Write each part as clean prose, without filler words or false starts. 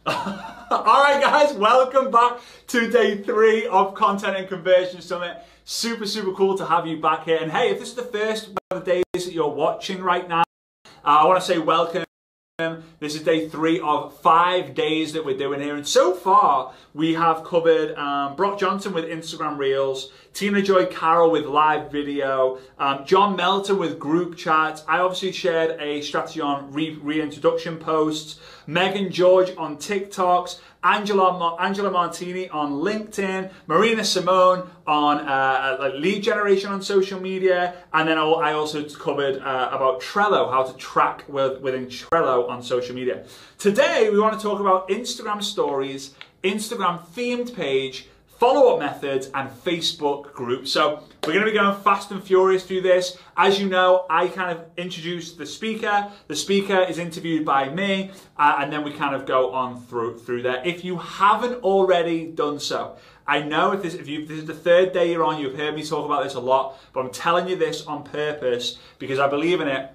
All right, guys, welcome back to day 3 of Content and Conversion Summit. Super cool to have you back here. And hey, if this is the first one of the days that you're watching right now, I want to say welcome. This is day 3 of 5 days that we're doing here, and so far we have covered Brock Johnson with Instagram Reels, Tina Joy Carroll with live video, John Melton with group chats. I obviously shared a strategy on reintroduction posts, Megan George on TikToks, Angela Martini on LinkedIn, Marina Simone on lead generation on social media, and then I also covered about Trello, how to track within Trello on social media. Today we want to talk about Instagram stories, Instagram themed page, follow-up methods, and Facebook groups. So we're going to be going fast and furious through this. As you know, I kind of introduce the speaker. The speaker is interviewed by me, and then we kind of go on through there. If you haven't already done so, I know if this is the 3rd day you're on, you've heard me talk about this a lot, but I'm telling you this on purpose because I believe in it.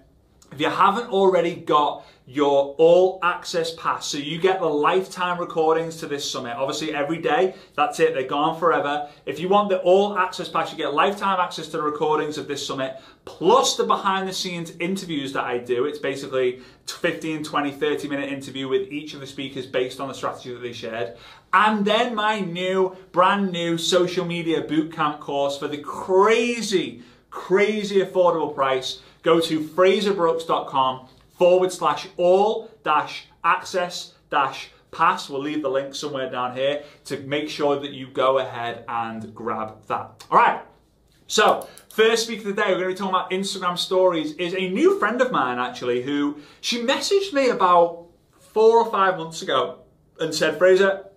If you haven't already got your all access pass, so you get the lifetime recordings to this summit, obviously every day, that's it, they're gone forever. If you want the all access pass, you get lifetime access to the recordings of this summit, plus the behind the scenes interviews that I do. It's basically 15, 20, 30-minute interview with each of the speakers based on the strategy that they shared. And then my brand new social media bootcamp course for the crazy affordable price. Go to fraserbrooks.com/all-access-pass. We'll leave the link somewhere down here to make sure that you go ahead and grab that. All right. So, first speaker of the day, we're going to be talking about Instagram stories, is a new friend of mine, actually, who she messaged me about 4 or 5 months ago and said, Fraser,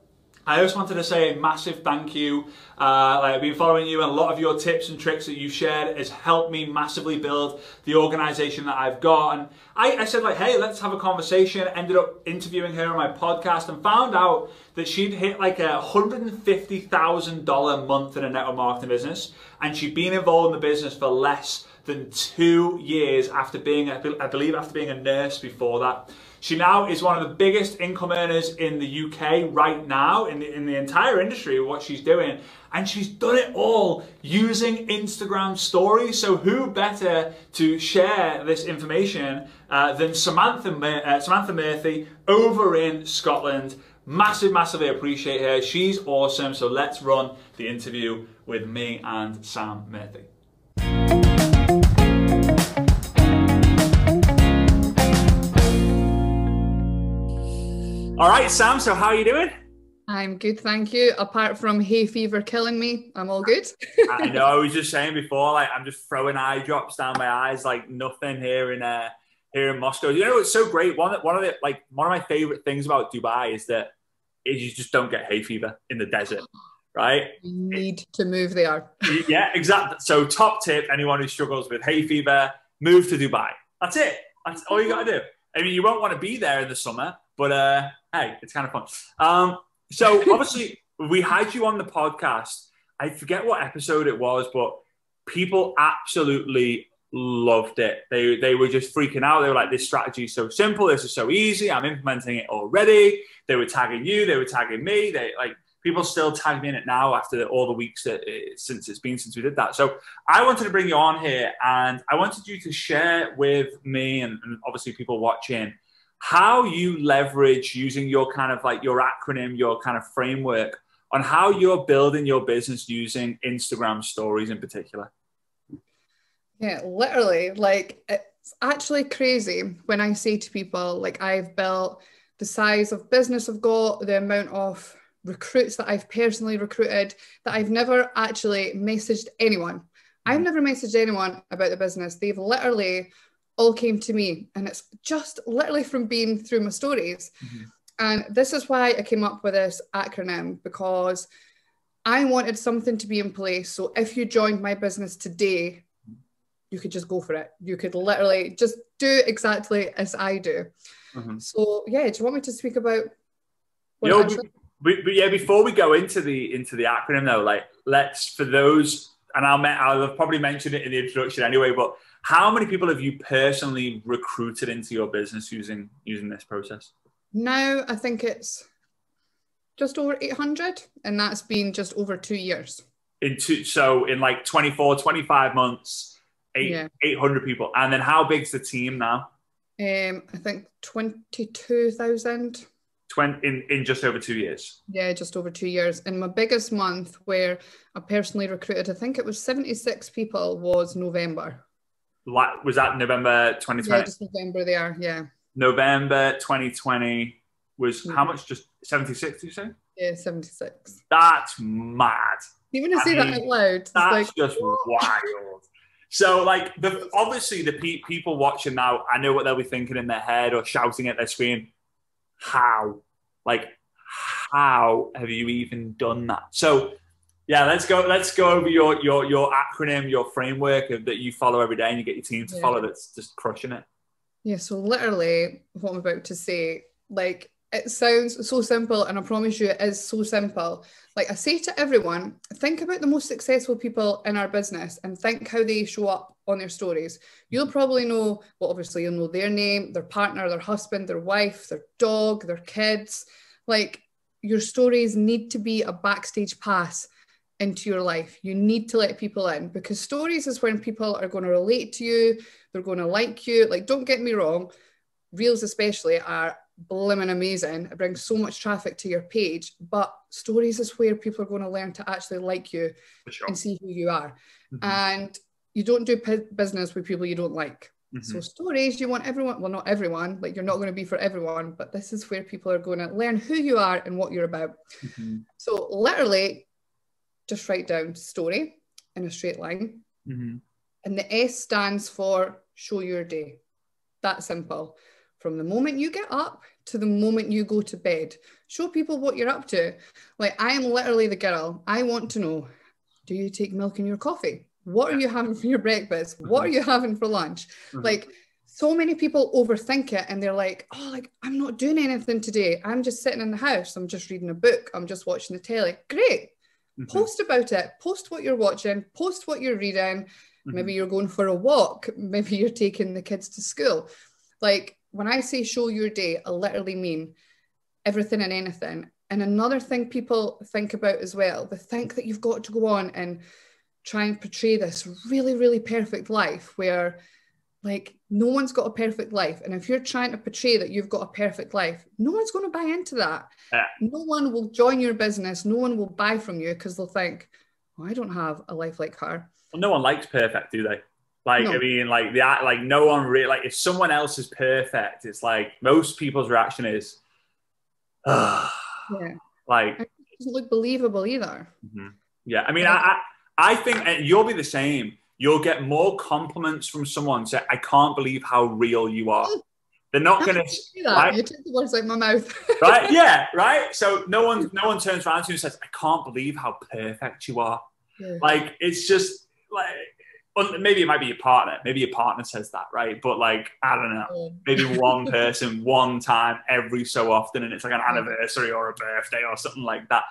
I just wanted to say a massive thank you. I've been following you, and a lot of your tips and tricks that you've shared has helped me massively build the organization that I've got. And I said, hey, let's have a conversation. Ended up interviewing her on my podcast and found out that she'd hit like a $150,000 month in a network marketing business. And she'd been involved in the business for less than 2 years after being, I believe, after being a nurse before that. She now is one of the biggest income earners in the UK right now in the entire industry of what she's doing. And she's done it all using Instagram stories. So who better to share this information than Samantha Murphy over in Scotland. Massively appreciate her. She's awesome. So let's run the interview with me and Sam Murphy. All right, Sam, so how are you doing? I'm good, thank you. Apart from hay fever killing me, I'm all good. I know, I was just saying before, like I'm just throwing eye drops down my eyes like nothing here in Moscow. You know, it's so great. One of my favorite things about Dubai is you just don't get hay fever in the desert, right? You need to move there. Yeah, exactly. So top tip, anyone who struggles with hay fever, move to Dubai. That's it. That's all you got to do. I mean, you won't want to be there in the summer, but hey, it's kind of fun. So obviously we had you on the podcast. I forget what episode it was, but people absolutely loved it. They were just freaking out. They were like, this strategy is so simple. This is so easy. I'm implementing it already. They were tagging you. They were tagging me. People still tag me in it now after all the weeks since we did that. So I wanted to bring you on here, and I wanted you to share with me and obviously people watching how you leverage using your kind of like your acronym, your kind of framework on how you're building your business using Instagram stories in particular. Yeah, literally, like it's actually crazy when I say to people, like I've built the size of business I've got, the amount of recruits that I've personally recruited, that I've never actually messaged anyone. I've never messaged anyone about the business. They've literally all came to me, and it's just literally from being through my stories. Mm-hmm. And this is why I came up with this acronym, because I wanted something to be in place. So if you joined my business today, you could just go for it. You could literally just do exactly as I do. Mm-hmm. So yeah, do you want me to speak about what before we go into the acronym though, like let's, for those, and I'll have probably mentioned it in the introduction anyway, but how many people have you personally recruited into your business using this process? Now I think it's just over 800, and that's been just over 2 years. So in like 24, 25 months, 800 people. And then how big's the team now? I think 22,000. In just over 2 years. Yeah, just over 2 years. And my biggest month where I personally recruited, I think it was 76 people, was November. Was that November 2020? Yeah, just November there, yeah. November 2020 was how much? Just 76, did you say? Yeah, 76. That's mad. Even to say that out loud. That's just wild. So, like, obviously the people watching now, I know what they'll be thinking in their head or shouting at their screen. How? Like, how have you even done that? So, yeah, let's go over your acronym, your framework that you follow every day and you get your team to follow that's just crushing it. Yeah, so literally what I'm about to say, like, it sounds so simple, and I promise you it is so simple. Like I say to everyone, think about the most successful people in our business and think how they show up on their stories. You'll probably know, well, obviously you'll know their name, their partner, their husband, their wife, their dog, their kids. Like your stories need to be a backstage pass into your life. You need to let people in, because stories is when people are going to relate to you. They're going to like you. Like, don't get me wrong. Reels especially are blimmin' amazing. It brings so much traffic to your page, but stories is where people are going to learn to actually like you and see who you are. And you don't do business with people you don't like. So stories, you want everyone, well, not everyone, like you're not going to be for everyone, but this is where people are going to learn who you are and what you're about. So literally just write down story in a straight line. And the S stands for show your day. That simple. From the moment you get up to the moment you go to bed, show people what you're up to. Like, I am literally the girl. I want to know, do you take milk in your coffee? What are you having for your breakfast? What are you having for lunch? Like, so many people overthink it and they're like, oh, like, I'm not doing anything today. I'm just sitting in the house. I'm just reading a book. I'm just watching the telly. Great. Post about it. Post what you're watching. Post what you're reading. Maybe you're going for a walk. Maybe you're taking the kids to school. Like, when I say show your day, I literally mean everything and anything. And another thing people think about as well, they think that you've got to go on and try and portray this really, really perfect life where, like, no one's got a perfect life. And if you're trying to portray that you've got a perfect life, no one's going to buy into that. No one will join your business. No one will buy from you because they'll think, oh, I don't have a life like her. Well, no one likes perfect, do they? Like, no. I mean, like no one really, like, if someone else is perfect, it's like most people's reaction is, like, it doesn't look believable either. Yeah, I mean, I think you'll be the same. You'll get more compliments from someone say, I can't believe how real you are. They're not going to do that. Right? You took the words out of my mouth. Right? Yeah, right? So no one turns around to you and says, I can't believe how perfect you are. Like, it's just like, maybe it might be your partner. Maybe your partner says that, right? But, like, I don't know. Maybe one person, one time, every so often, and it's like an anniversary or a birthday or something like that.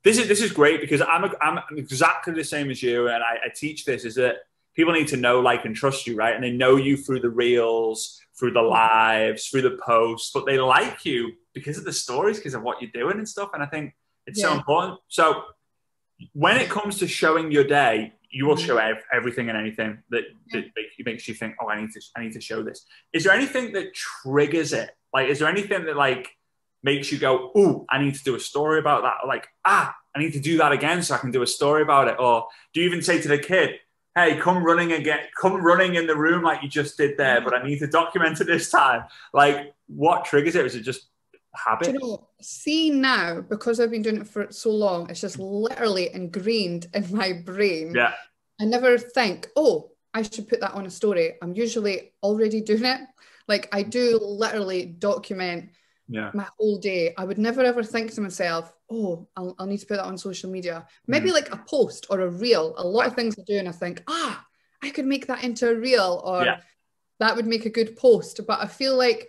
This is great because I'm exactly the same as you, and I teach this, is that people need to know, like, and trust you, right? And they know you through the reels, through the lives, through the posts, but they like you because of the stories, because of what you're doing and stuff. And I think it's so important. So when it comes to showing your day, you will show everything and anything that makes you think, oh, I need to show this. Is there anything that triggers it? Like, is there anything that, like, makes you go, ooh, I need to do a story about that? Or like, I need to do that again so I can do a story about it. Or do you even say to the kid, hey, come running in the room like you just did there, but I need to document it this time? Like, what triggers it? Is it just habit? Do you know, see now, because I've been doing it for so long, it's just literally ingrained in my brain. Yeah. I never think, oh, I should put that on a story. I'm usually already doing it. Like, I do literally document my whole day. I would never ever think to myself, oh, I'll need to put that on social media. Maybe like a post or a reel. A lot of things I do and I think, I could make that into a reel, or that would make a good post. But I feel like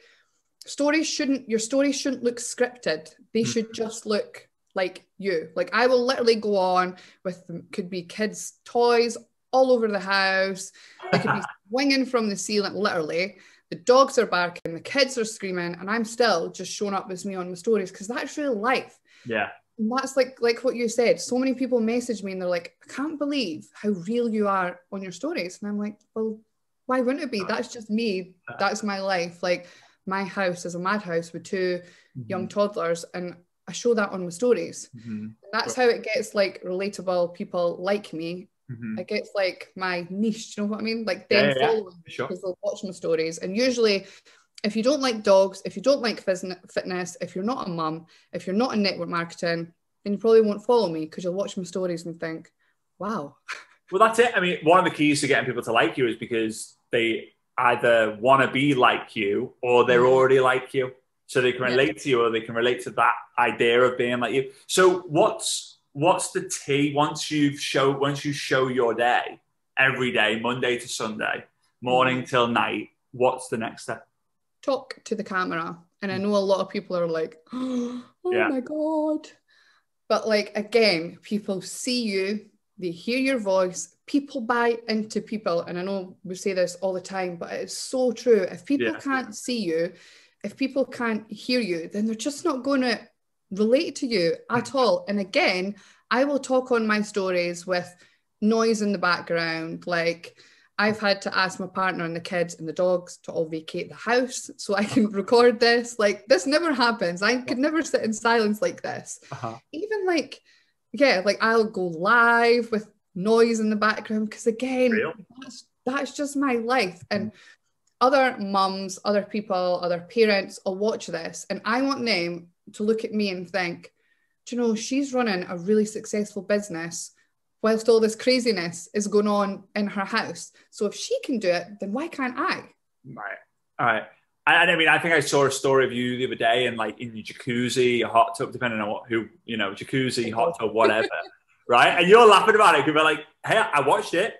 your stories shouldn't look scripted. They should just look like you. Like, I will literally go on with could be kids' toys all over the house. They could be swinging from the ceiling, literally. the dogs are barking, the kids are screaming, and I'm still just showing up as me on my stories, because that's real life. Yeah. And that's like what you said. So many people message me and they're like, I can't believe how real you are on your stories. And I'm like, well, why wouldn't it be? That's just me. That's my life. Like, my house is a madhouse with two young toddlers, and I show that on my stories. And that's how it gets like relatable people like me. It gets like my niche, you know what I mean? Like them following me because they'll watch my stories. And usually, if you don't like dogs, if you don't like fitness, if you're not a mum, if you're not in network marketing, then you probably won't follow me, because you'll watch my stories and think, wow. Well, that's it. I mean, one of the keys to getting people to like you is because they either want to be like you or they're already like you. So they can relate to you, or they can relate to that idea of being like you. So what's the tea once you show your day every day, Monday to Sunday, morning till night? What's the next step? Talk to the camera. And I know a lot of people are like, oh my God. But like, again, people see you, they hear your voice, people buy into people. And I know we say this all the time, but it's so true. If people can't see you, if people can't hear you, then they're just not going to relate to you at all. And again, I will talk on my stories with noise in the background. Like, I've had to ask my partner and the kids and the dogs to all vacate the house so I can record this. Like, this never happens. I could never sit in silence like this. Even like, like I'll go live with noise in the background, because again, that's just my life. And other mums, other people, other parents will watch this, and I want them to look at me and think, do you know, she's running a really successful business whilst all this craziness is going on in her house. So if she can do it, then why can't I? Right. All right. And I mean, I think I saw a story of you the other day, and like in your jacuzzi, your hot tub, depending on jacuzzi, hot tub, whatever. Right. And you're laughing about it because you're like, hey, I watched it.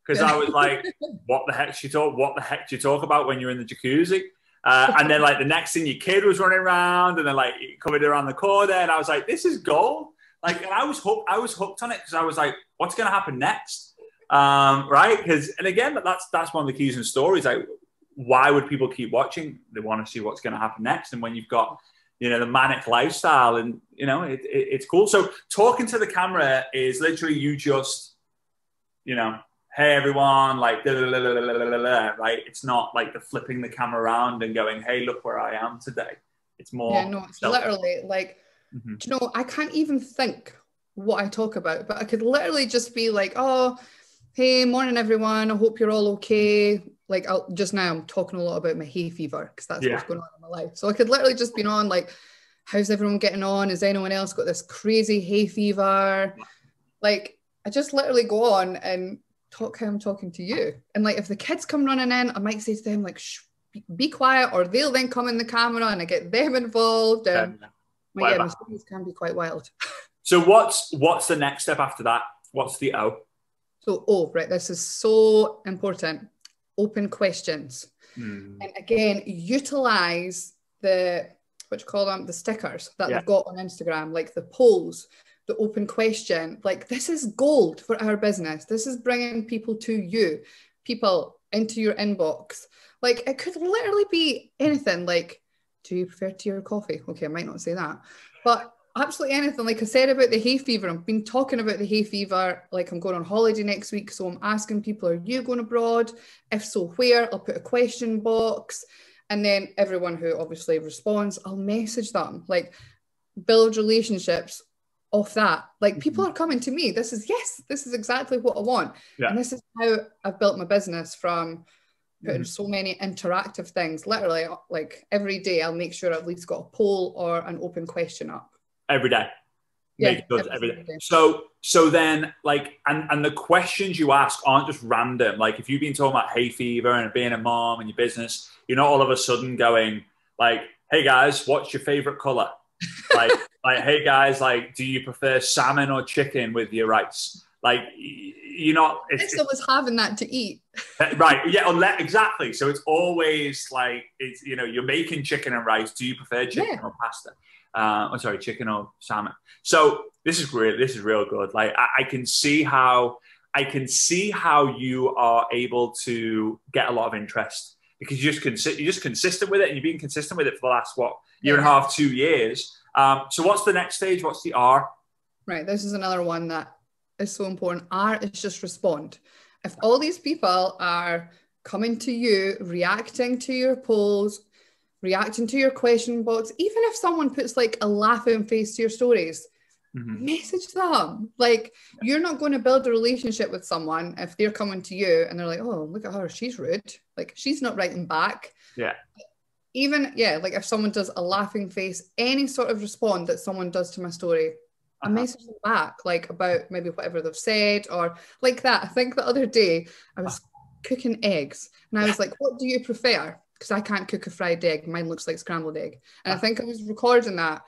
Because I was like, what the heck do you talk about when you're in the jacuzzi? And then like the next thing, your kid was running around, and then like coming around the corner, and I was like, this is gold. Like, and I was hooked on it, because I was like, what's going to happen next? Right? And again, that's one of the keys in stories. Like, why would people keep watching? They want to see what's going to happen next. And when you've got, the manic lifestyle, and it's cool. So talking to the camera is literally you just, hey everyone, like, right? It's not like the flipping the camera around and going, hey, look where I am today. It's more. Yeah, no, it's literally like, do you know, I can't even think what I talk about, but I could literally just be like, oh, hey, morning everyone, I hope you're all okay. Like, just now I'm talking a lot about my hay fever, because that's what's going on in my life. So I could literally just be on like, how's everyone getting on? Has anyone else got this crazy hay fever? Like, I just literally go on and talk how I'm talking to you. And like, if the kids come running in, I might say to them like, shh, be quiet, or they'll then come in the camera and I get them involved. And my stories can be quite wild. So what's the next step after that? What's the O? So right, this is so important. Open questions. And again, utilize the stickers that they've got on Instagram, like the polls, the open question. Like, this is gold for our business. This is bringing people to you, people into your inbox. Like, it could literally be anything. Like, do you prefer tea or coffee? Okay, I might not say that, but absolutely anything. Like I said about the hay fever, I've been talking about the hay fever. Like, I'm going on holiday next week, so I'm asking people, are you going abroad? If so, where? I'll put a question box, and then everyone who obviously responds, I'll message them. Like, build relationships off that. Like, people are coming to me. This is exactly what I want. And this is how I've built my business, from putting so many interactive things. Literally, like, every day I'll make sure I've at least got a poll or an open question up. Every day. Every day. So then, like, and the questions you ask aren't just random. Like, if you've been talking about hay fever and being a mom and your business, you're not all of a sudden going like, hey guys, what's your favorite color? Like, hey guys, like, do you prefer salmon or chicken with your rice? Like, you're not. It's always having that to eat. Right. Yeah. Exactly. So it's always like, it's, you're making chicken and rice. Do you prefer chicken or pasta? Chicken or salmon. So this is real good. Like, I can see how you are able to get a lot of interest, because you're just consistent with it, and you've been consistent with it for the last, what, year and a half, 2 years. So what's the next stage? What's the R? Right. This is another one that is so important. R is just respond. If all these people are coming to you, reacting to your polls, reacting to your question box, even if someone puts like a laughing face to your stories, message them. Like, you're not going to build a relationship with someone if they're coming to you and they're like, oh, look at her, she's rude. Like, she's not writing back. Yeah. Even, like if someone does a laughing face, any sort of respond that someone does to my story, I message them back, like about maybe whatever they've said or like that. I think the other day I was cooking eggs and I was like, what do you prefer? Because I can't cook a fried egg. Mine looks like scrambled egg. And I think I was recording that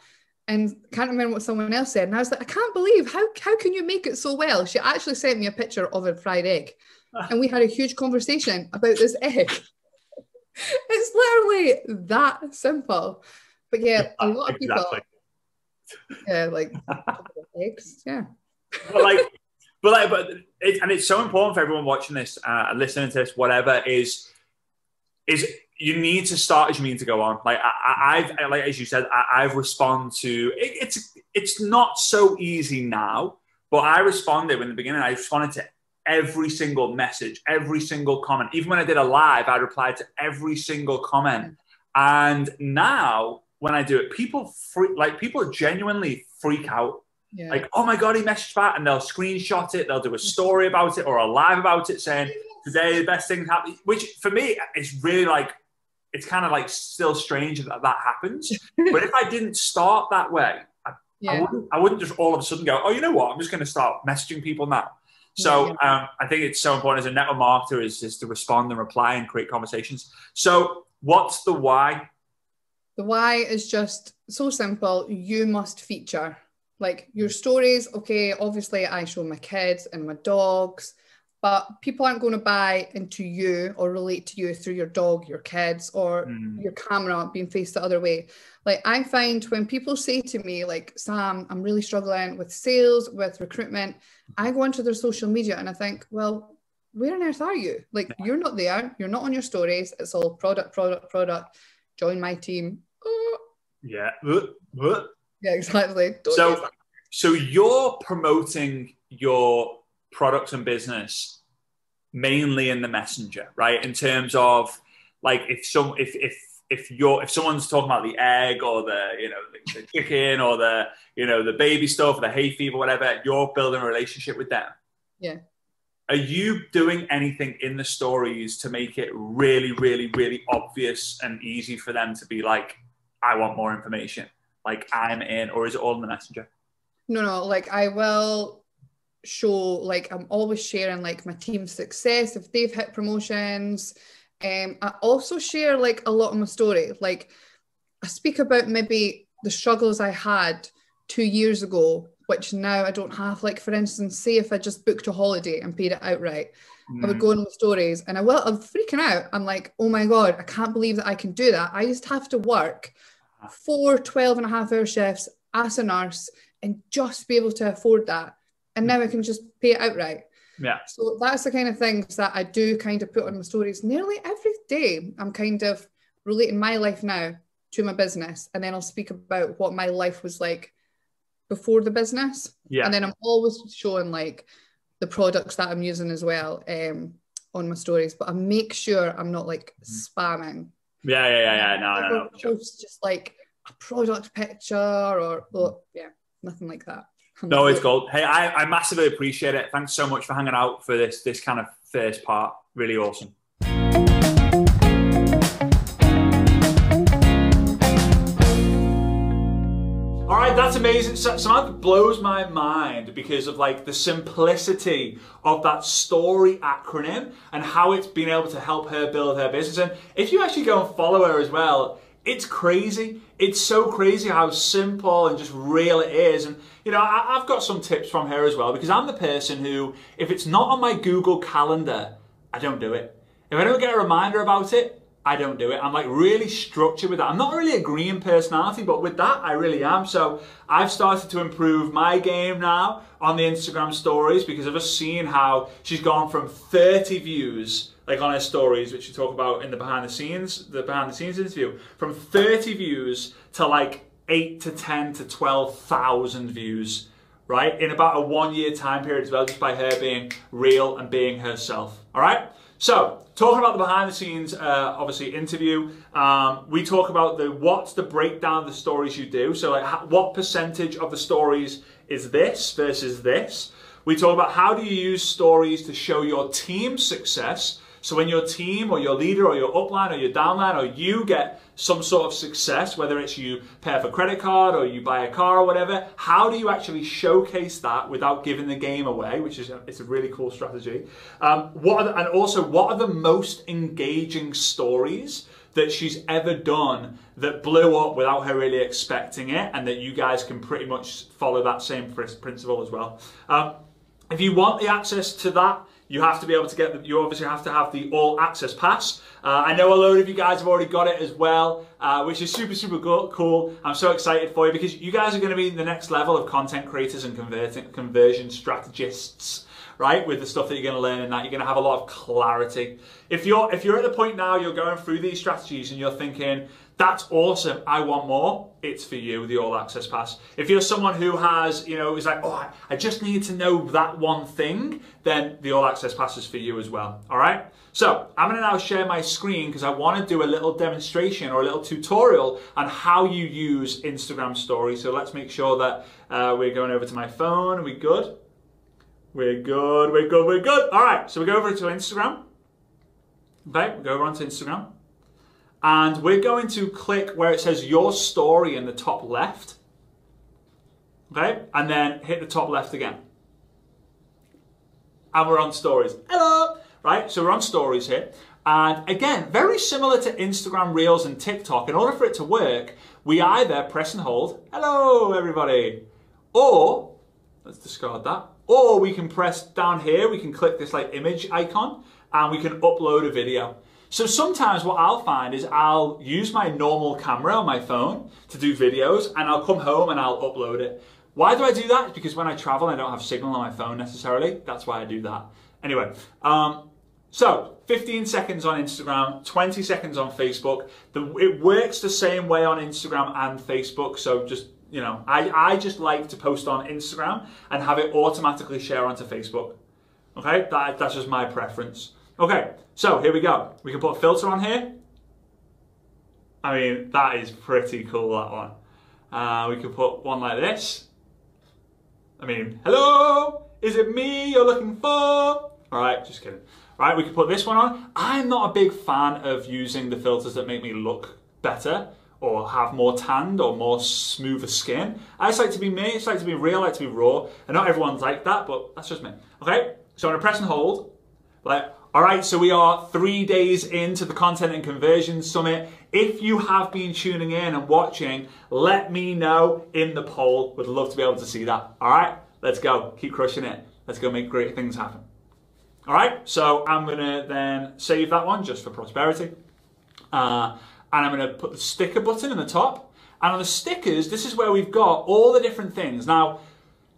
and can't remember what someone else said. And I was like, I can't believe, how can you make it so well? She actually sent me a picture of a fried egg. And we had a huge conversation about this egg. It's literally that simple. But yeah, a lot of people... Yeah, like eggs. Yeah. but it's so important for everyone watching this, listening to this, whatever, is you need to start as you mean to go on. Like I've like, as you said, I've responded to it. It's not so easy now, but I responded in the beginning. I responded to every single message, every single comment. Even when I did a live, I replied to every single comment. And now, when I do it, people genuinely freak out. Yeah. Like, oh my God, he messaged back, and they'll screenshot it. They'll do a story about it or a live about it saying, today the best thing happened, which for me is really like, it's kind of like still strange that happens. But if I didn't start that way, I wouldn't just all of a sudden go, oh, you know what? I'm just going to start messaging people now. So I think it's so important as a network marketer is to respond and reply and create conversations. So what's the why? The why is just so simple. You must feature. Like your stories, okay, obviously I show my kids and my dogs, but people aren't going to buy into you or relate to you through your dog, your kids, or your camera being faced the other way. Like I find when people say to me, like, Sam, I'm really struggling with sales, with recruitment, I go into their social media and I think, well, where on earth are you? Like, you're not there. You're not on your stories. It's all product. Join my team. Oh. Yeah. Yeah, exactly. So you're promoting your products and business mainly in the messenger, right? In terms of like if someone's talking about the egg or the chicken or the baby stuff, the hay fever, whatever, you're building a relationship with them. Yeah. Are you doing anything in the stories to make it really, really, really obvious and easy for them to be like, I want more information, like I'm in, or is it all in the messenger? No, like I will show, like I'm always sharing like my team's success if they've hit promotions. I also share like a lot of my story. Like I speak about maybe the struggles I had 2 years ago, which now I don't have. Like for instance, say if I just booked a holiday and paid it outright, I would go on with stories and I'm freaking out. I'm like, oh my God, I can't believe that I can do that. I used to have to work 4 12.5-hour shifts as a nurse and just be able to afford that. And now I can just pay it outright. Yeah. So that's the kind of things that I do kind of put on my stories nearly every day. I'm kind of relating my life now to my business. And then I'll speak about what my life was like before the business. Yeah. And then I'm always showing like the products that I'm using as well on my stories. But I make sure I'm not like spamming. Yeah. No. Post just like a product picture or nothing like that. No, it's gold. Hey, I massively appreciate it. Thanks so much for hanging out for this kind of first part. Really awesome. All right, that's amazing. Samantha blows my mind because of like the simplicity of that story acronym and how it's been able to help her build her business. And if you actually go and follow her as well, it's crazy. It's so crazy how simple and just real it is. And, you know, I've got some tips from her as well, because I'm the person who, if it's not on my Google Calendar, I don't do it. If I don't get a reminder about it, I don't do it. I'm like really structured with that. I'm not really a green personality, but with that, I really am. So I've started to improve my game now on the Instagram stories because I've just seen how she's gone from 30 views like on her stories, which you talk about in the behind the scenes interview, from 30 views to like 8 to 10 to 12,000 views, right? In about a 1 year time period as well, just by her being real and being herself, all right? So, talking about the behind the scenes, obviously, interview, we talk about what's the breakdown of the stories you do. So, like, what percentage of the stories is this versus this? We talk about how do you use stories to show your team success. So when your team or your leader or your upline or your downline or you get some sort of success, whether it's you pay off a credit card or you buy a car or whatever, how do you actually showcase that without giving the game away, which is it's a really cool strategy. What are the most engaging stories that she's ever done that blew up without her really expecting it, and that you guys can pretty much follow that same principle as well. If you want the access to that, you have to be able to you obviously have to have the all access pass. I know a load of you guys have already got it as well, which is super, super cool. I'm so excited for you because you guys are going to be the next level of content creators and conversion strategists, right? With the stuff that you're going to learn in that, you're going to have a lot of clarity. If you're at the point now, you're going through these strategies and you're thinking, that's awesome, I want more, it's for you, the All Access Pass. If you're someone who has, is like, oh, I just need to know that one thing, then the All Access Pass is for you as well, all right? So, I'm gonna now share my screen because I wanna do a little demonstration or a little tutorial on how you use Instagram Stories. So let's make sure that we're going over to my phone. Are we good? We're good, we're good, we're good. All right, so we go over to Instagram. Okay, we go over onto Instagram. And we're going to click where it says your story in the top left. Okay, and then hit the top left again. And we're on stories. Hello! Right, so we're on stories here. And again, very similar to Instagram Reels and TikTok, in order for it to work, we either press and hold, hello everybody, or, let's discard that, or we can press down here, we can click this like image icon, and we can upload a video. So sometimes what I'll find is I'll use my normal camera on my phone to do videos, and I'll come home and I'll upload it. Why do I do that? It's because when I travel, I don't have signal on my phone necessarily. That's why I do that. Anyway, so 15 seconds on Instagram, 20 seconds on Facebook. It works the same way on Instagram and Facebook. So just, I just like to post on Instagram and have it automatically share onto Facebook. Okay, that's just my preference. Okay, so here we go. We can put a filter on here. I mean, that is pretty cool, that one. We can put one like this. I mean, hello, is it me you're looking for? All right, just kidding. All right, we can put this one on. I'm not a big fan of using the filters that make me look better or have more tanned or more smoother skin. I just like to be me, I just like to be real, I like to be raw. And not everyone's like that, but that's just me. Okay, so I'm gonna press and hold. All right, so we are 3 days into the Content and Conversion Summit. If you have been tuning in and watching, let me know in the poll. Would love to be able to see that. All right, let's go. Keep crushing it. Let's go make great things happen. All right, so I'm gonna then save that one just for prosperity. And I'm gonna put the sticker button in the top. And on the stickers, this is where we've got all the different things. Now,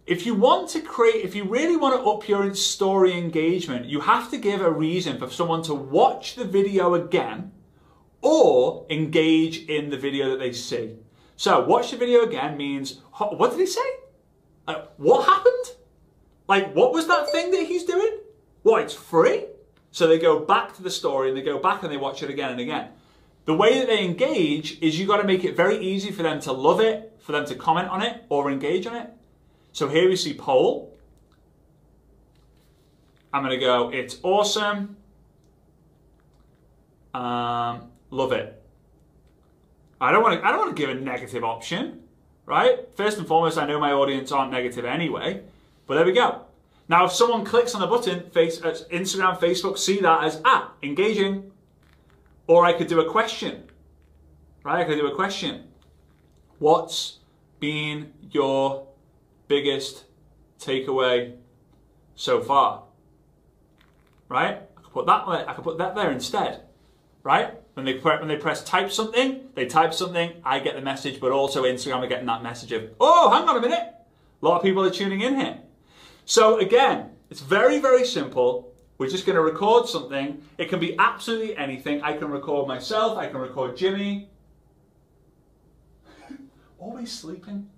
if you really want to up your story engagement, you have to give a reason for someone to watch the video again or engage in the video that they see. So watch the video again means, what did he say? What happened? Like, what was that thing that he's doing? What, it's free? So they go back to the story and they go back and they watch it again and again. The way that they engage is you got to make it very easy for them to love it, for them to comment on it or engage on it. So here we see poll. I'm going to go, it's awesome. Love it. I don't want to give a negative option, right? First and foremost, I know my audience aren't negative anyway, but there we go. Now, if someone clicks on the button, Instagram, Facebook, see that as, engaging. Or I could do a question, right? I could do a question. What's been your biggest takeaway so far? Right? I could put that there instead. Right? When they press type something, they type something, I get the message, but also Instagram are getting that message of, oh, hang on a minute. A lot of people are tuning in here. So again, it's very, very simple. We're just going to record something. It can be absolutely anything. I can record myself. I can record Jimmy. Always sleeping.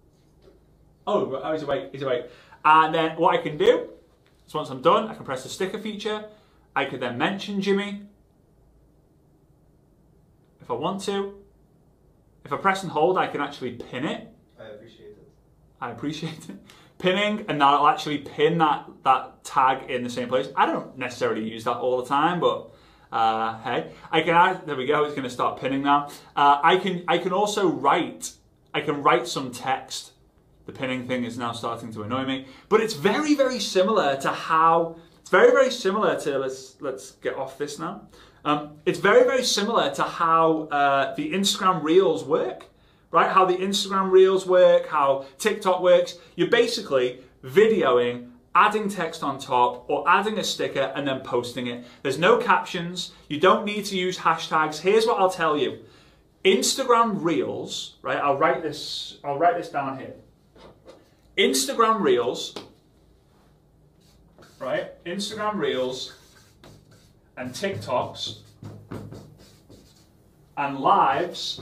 Oh, he's awake. He's awake. And then what I can do is once I'm done, I can press the sticker feature. I could then mention Jimmy if I want to. If I press and hold, I can actually pin it. I appreciate it. I appreciate it. Pinning, and that'll actually pin that tag in the same place. I don't necessarily use that all the time, but hey, I can add, there we go, it's gonna start pinning now. I can also write, I can write some text. The pinning thing is now starting to annoy me, but it's very, very similar to how, it's very, very similar to, let's get off this now. It's very, very similar to how the Instagram Reels work, right? How the Instagram Reels work, how TikTok works. You're basically videoing, adding text on top, or adding a sticker and then posting it. There's no captions. You don't need to use hashtags. Here's what I'll tell you. Instagram Reels, right? I'll write this down here. Instagram Reels, right? Instagram Reels and TikToks and Lives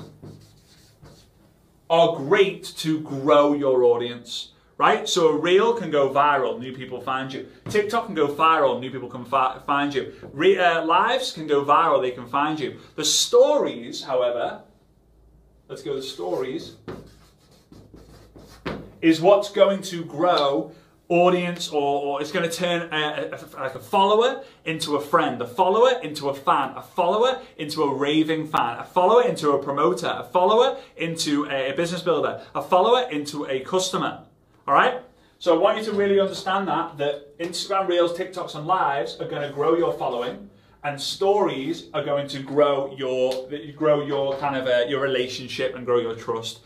are great to grow your audience, right? So a Reel can go viral, new people find you. TikTok can go viral, new people can find you. Lives can go viral, they can find you. The stories, however, let's go to stories, is what's going to grow audience, or it's going to turn like a follower into a friend, a follower into a fan, a follower into a raving fan, a follower into a promoter, a follower into a business builder, a follower into a customer. All right? So I want you to really understand that Instagram Reels, TikToks, and Lives are going to grow your following, and stories are going to grow your kind of your relationship and grow your trust.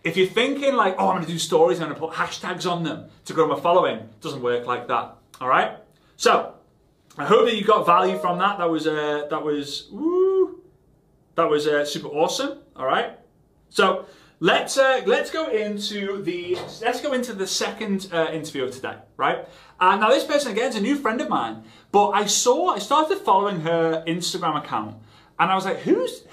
If you're thinking like, oh, I'm going to do stories, I'm going to put hashtags on them to grow my following, it doesn't work like that. All right. So I hope that you got value from that. That was super awesome. All right. So let's go into the second interview of today. Right. Now this person again is a new friend of mine, but I started following her Instagram account. And I was like, who is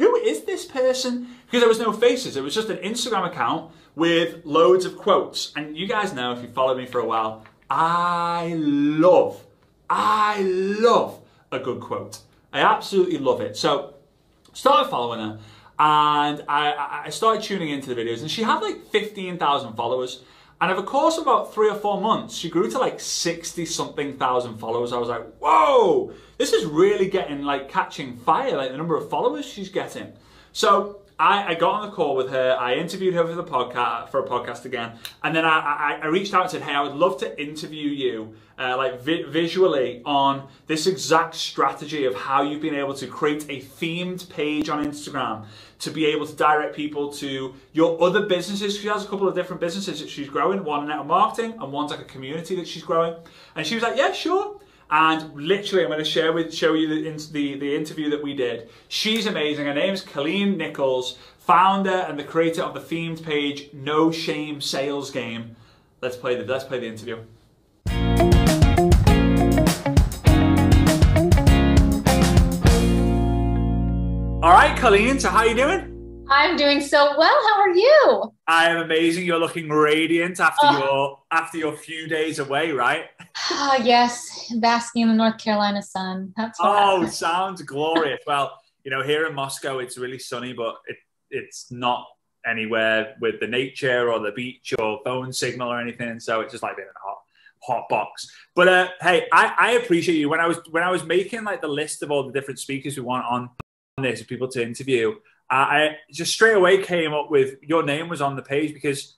this person? Because there was no faces. It was just an Instagram account with loads of quotes. And you guys know, if you followed me for a while, I love a good quote. I absolutely love it. So started following her, and I started tuning into the videos, and she had like 15,000 followers. And over the course of about 3 or 4 months, she grew to like 60-something thousand followers. I was like, whoa, this is really getting like catching fire, like the number of followers she's getting. So I got on the call with her. I interviewed her for a podcast again. And then I reached out and said, hey, I would love to interview you visually on this exact strategy of how you've been able to create a themed page on Instagram to be able to direct people to your other businesses. She has a couple of different businesses that she's growing, one in network marketing and one's like a community that she's growing. And she was like, yeah, sure. And literally, I'm going to show you the interview that we did. She's amazing. Her name's Colleen Nichols, founder and the creator of the themed page No Shame Sales Game. Let's play the interview. All right, Colleen. So how are you doing? I'm doing so well. How are you? I am amazing. You're looking radiant after your few days away, right? Yes, basking in the North Carolina sun. That's what sounds glorious. Well, you know, here in Moscow, it's really sunny, but it's not anywhere with the nature or the beach or phone signal or anything. So it's just like being in a hot box. But hey, I appreciate you. When I was making like the list of all the different speakers we want on this, people to interview, I just straight away came up with your name was on the page because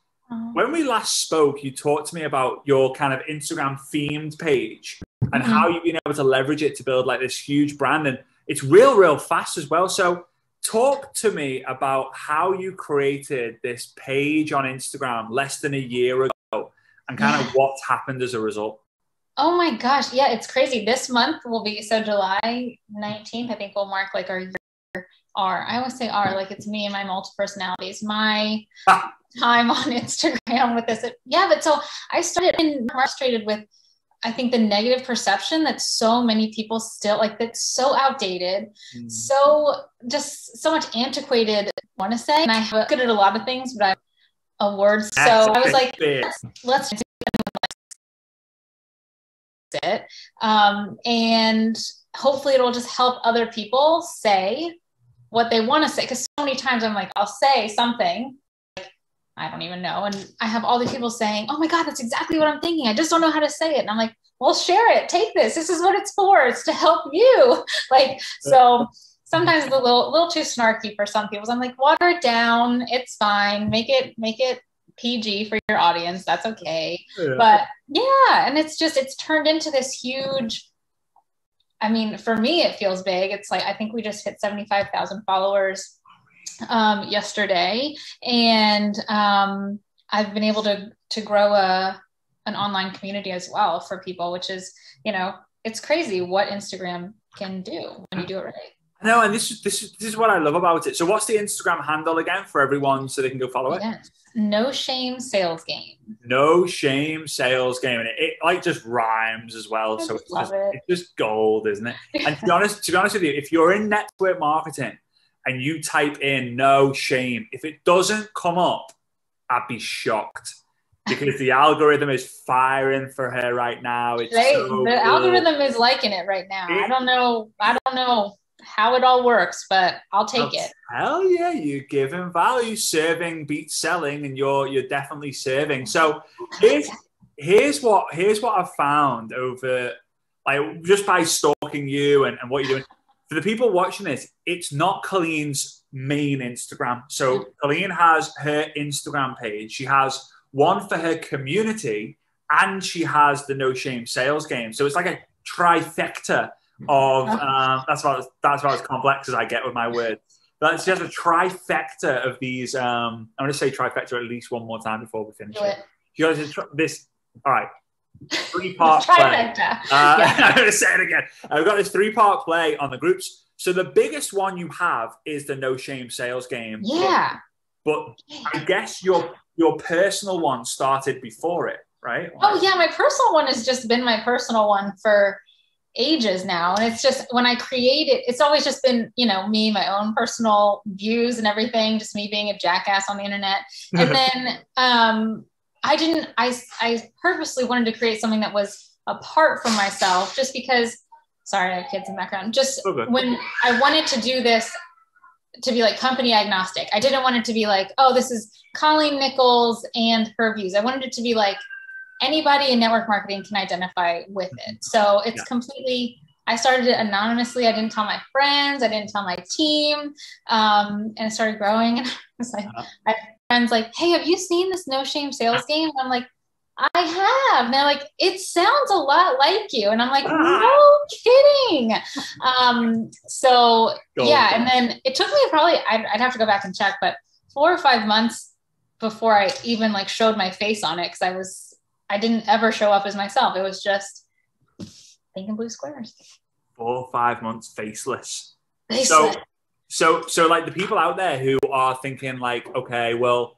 when we last spoke, you talked to me about your kind of Instagram themed page and how you've been able to leverage it to build like this huge brand, and it's real fast as well. So talk to me about how you created this page on Instagram less than a year ago and kind of what's happened as a result. Oh my gosh. Yeah, it's crazy. This month will be, so July 19th, I think will mark like our year. I always say R, like it's me and my multiple personalities, my time on Instagram with this. Yeah, but so I started frustrated with I think the negative perception that so many people still like, that's so outdated, so just so much antiquated, I want to say, and I'm good at a lot of things, but I'm a word. So I was like, let's do it. And hopefully it'll just help other people say what they want to say. Because so many times I'm like, I'll say something, I don't even know. And I have all these people saying, oh my God, that's exactly what I'm thinking. I just don't know how to say it. And I'm like, well, share it. Take this. This is what it's for. It's to help you. Like, so sometimes it's a little too snarky for some people. So I'm like, water it down. It's fine. Make it PG for your audience. That's okay. Yeah. But yeah. And it's turned into this huge, I mean, for me, it feels big. It's like, I think we just hit 75,000 followers yesterday. And I've been able to grow an online community as well for people, which is, it's crazy what Instagram can do when you do it right. No, and this is what I love about it. So what's the Instagram handle again for everyone so they can go follow it? Yes. No Shame Sales Game. No Shame Sales Game. And it like just rhymes as well. So it's just gold, isn't it? And to be honest with you, if you're in network marketing and you type in no shame, if it doesn't come up, I'd be shocked. Because the algorithm is firing for her right now. It's the algorithm is liking it right now. I don't know how it all works, but I'll take it. Hell yeah, you're giving value. Serving beats selling, and you're definitely serving. So here's what I've found over, like, just by stalking you and what you're doing. For the people watching this, it's not Colleen's main Instagram. So Colleen has her Instagram page. She has one for her community, and she has the No Shame Sales Game. So it's like a trifecta of that's about as complex as I get with my words. But she has a trifecta of these. I'm going to say trifecta at least one more time before we finish it. She has this. All right, 3-part play. I'm going to say it again. I've got this 3-part play on the groups. So the biggest one you have is the No Shame Sales Game. Yeah. But I guess your personal one started before it, right? Oh yeah, my personal one has just been my personal one for ages now. And it's just, when I create it, it's always just been, me, my own personal views and everything, just me being a jackass on the internet. And then I purposely wanted to create something that was apart from myself, just because, sorry, I have kids in the background, just when I wanted to do this to be like company agnostic. I didn't want it to be like, oh, this is Colleen Nichols and her views. I wanted it to be like, anybody in network marketing can identify with it. So it's completely, I started it anonymously. I didn't tell my friends. I didn't tell my team. And it started growing. And I was like, I have friends like, hey, have you seen this No Shame Sales Game? And I'm like, I have. And they're like, it sounds a lot like you. And I'm like, no kidding. So yeah. And then it took me probably, I'd have to go back and check, but 4 or 5 months before I even like showed my face on it. Cause I didn't ever show up as myself. It was just thinking blue squares. 4 or 5 months faceless. So like the people out there who are thinking like, okay, well,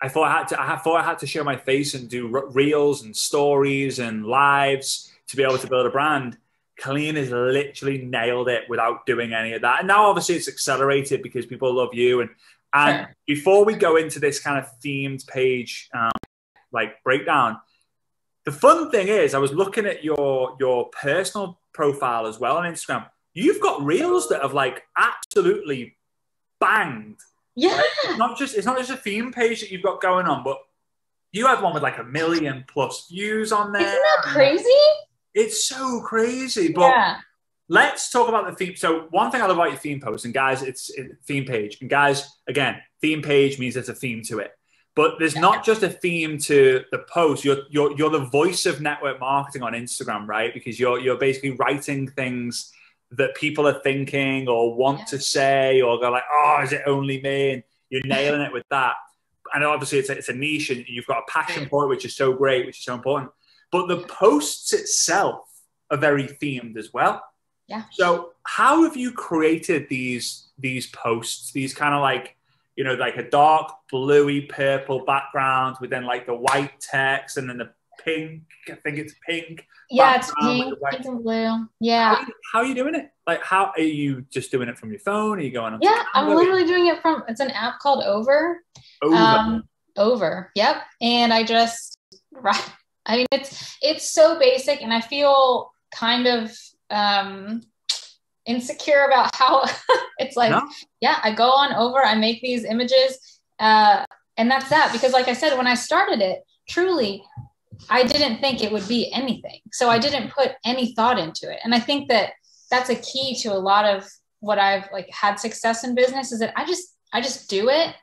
I thought I had to show my face and do reels and stories and lives to be able to build a brand. Colleen has literally nailed it without doing any of that. And now obviously it's accelerated because people love you. And before we go into this kind of themed page, like breakdown, the fun thing is I was looking at your personal profile as well on Instagram. You've got reels that have like absolutely banged. Yeah. Right? It's not just a theme page that you've got going on, but you had one with like 1 million+ views on there. Isn't that crazy? It's so crazy. But let's talk about the theme. So one thing I love about your theme post, and guys, it's a theme page. And guys, again, theme page means there's a theme to it. But there's not just a theme to the post. You're the voice of network marketing on Instagram, right? Because you're basically writing things that people are thinking or want to say, or go like, oh, is it only me? And you're nailing it with that. And obviously it's a niche, and you've got a passion for it, which is so great, which is so important. But the posts itself are very themed as well. Yeah. So how have you created these posts? These kind of like, like a dark bluey purple background with then like the white text and then the pink. I think it's pink. Yeah, it's pink and blue. Yeah. How are you doing it? Like, how are you just doing it from your phone? Are you going on? Yeah, I'm literally doing it from, it's an app called Over. Over. Yep. And I just, I mean, it's so basic, and I feel kind of insecure about how it's like, yeah, I go on Over, I make these images, and that's that. Because like I said, when I started it, truly, I didn't think it would be anything. So I didn't put any thought into it. And I think that that's a key to a lot of what I've like had success in business, is that I just do it.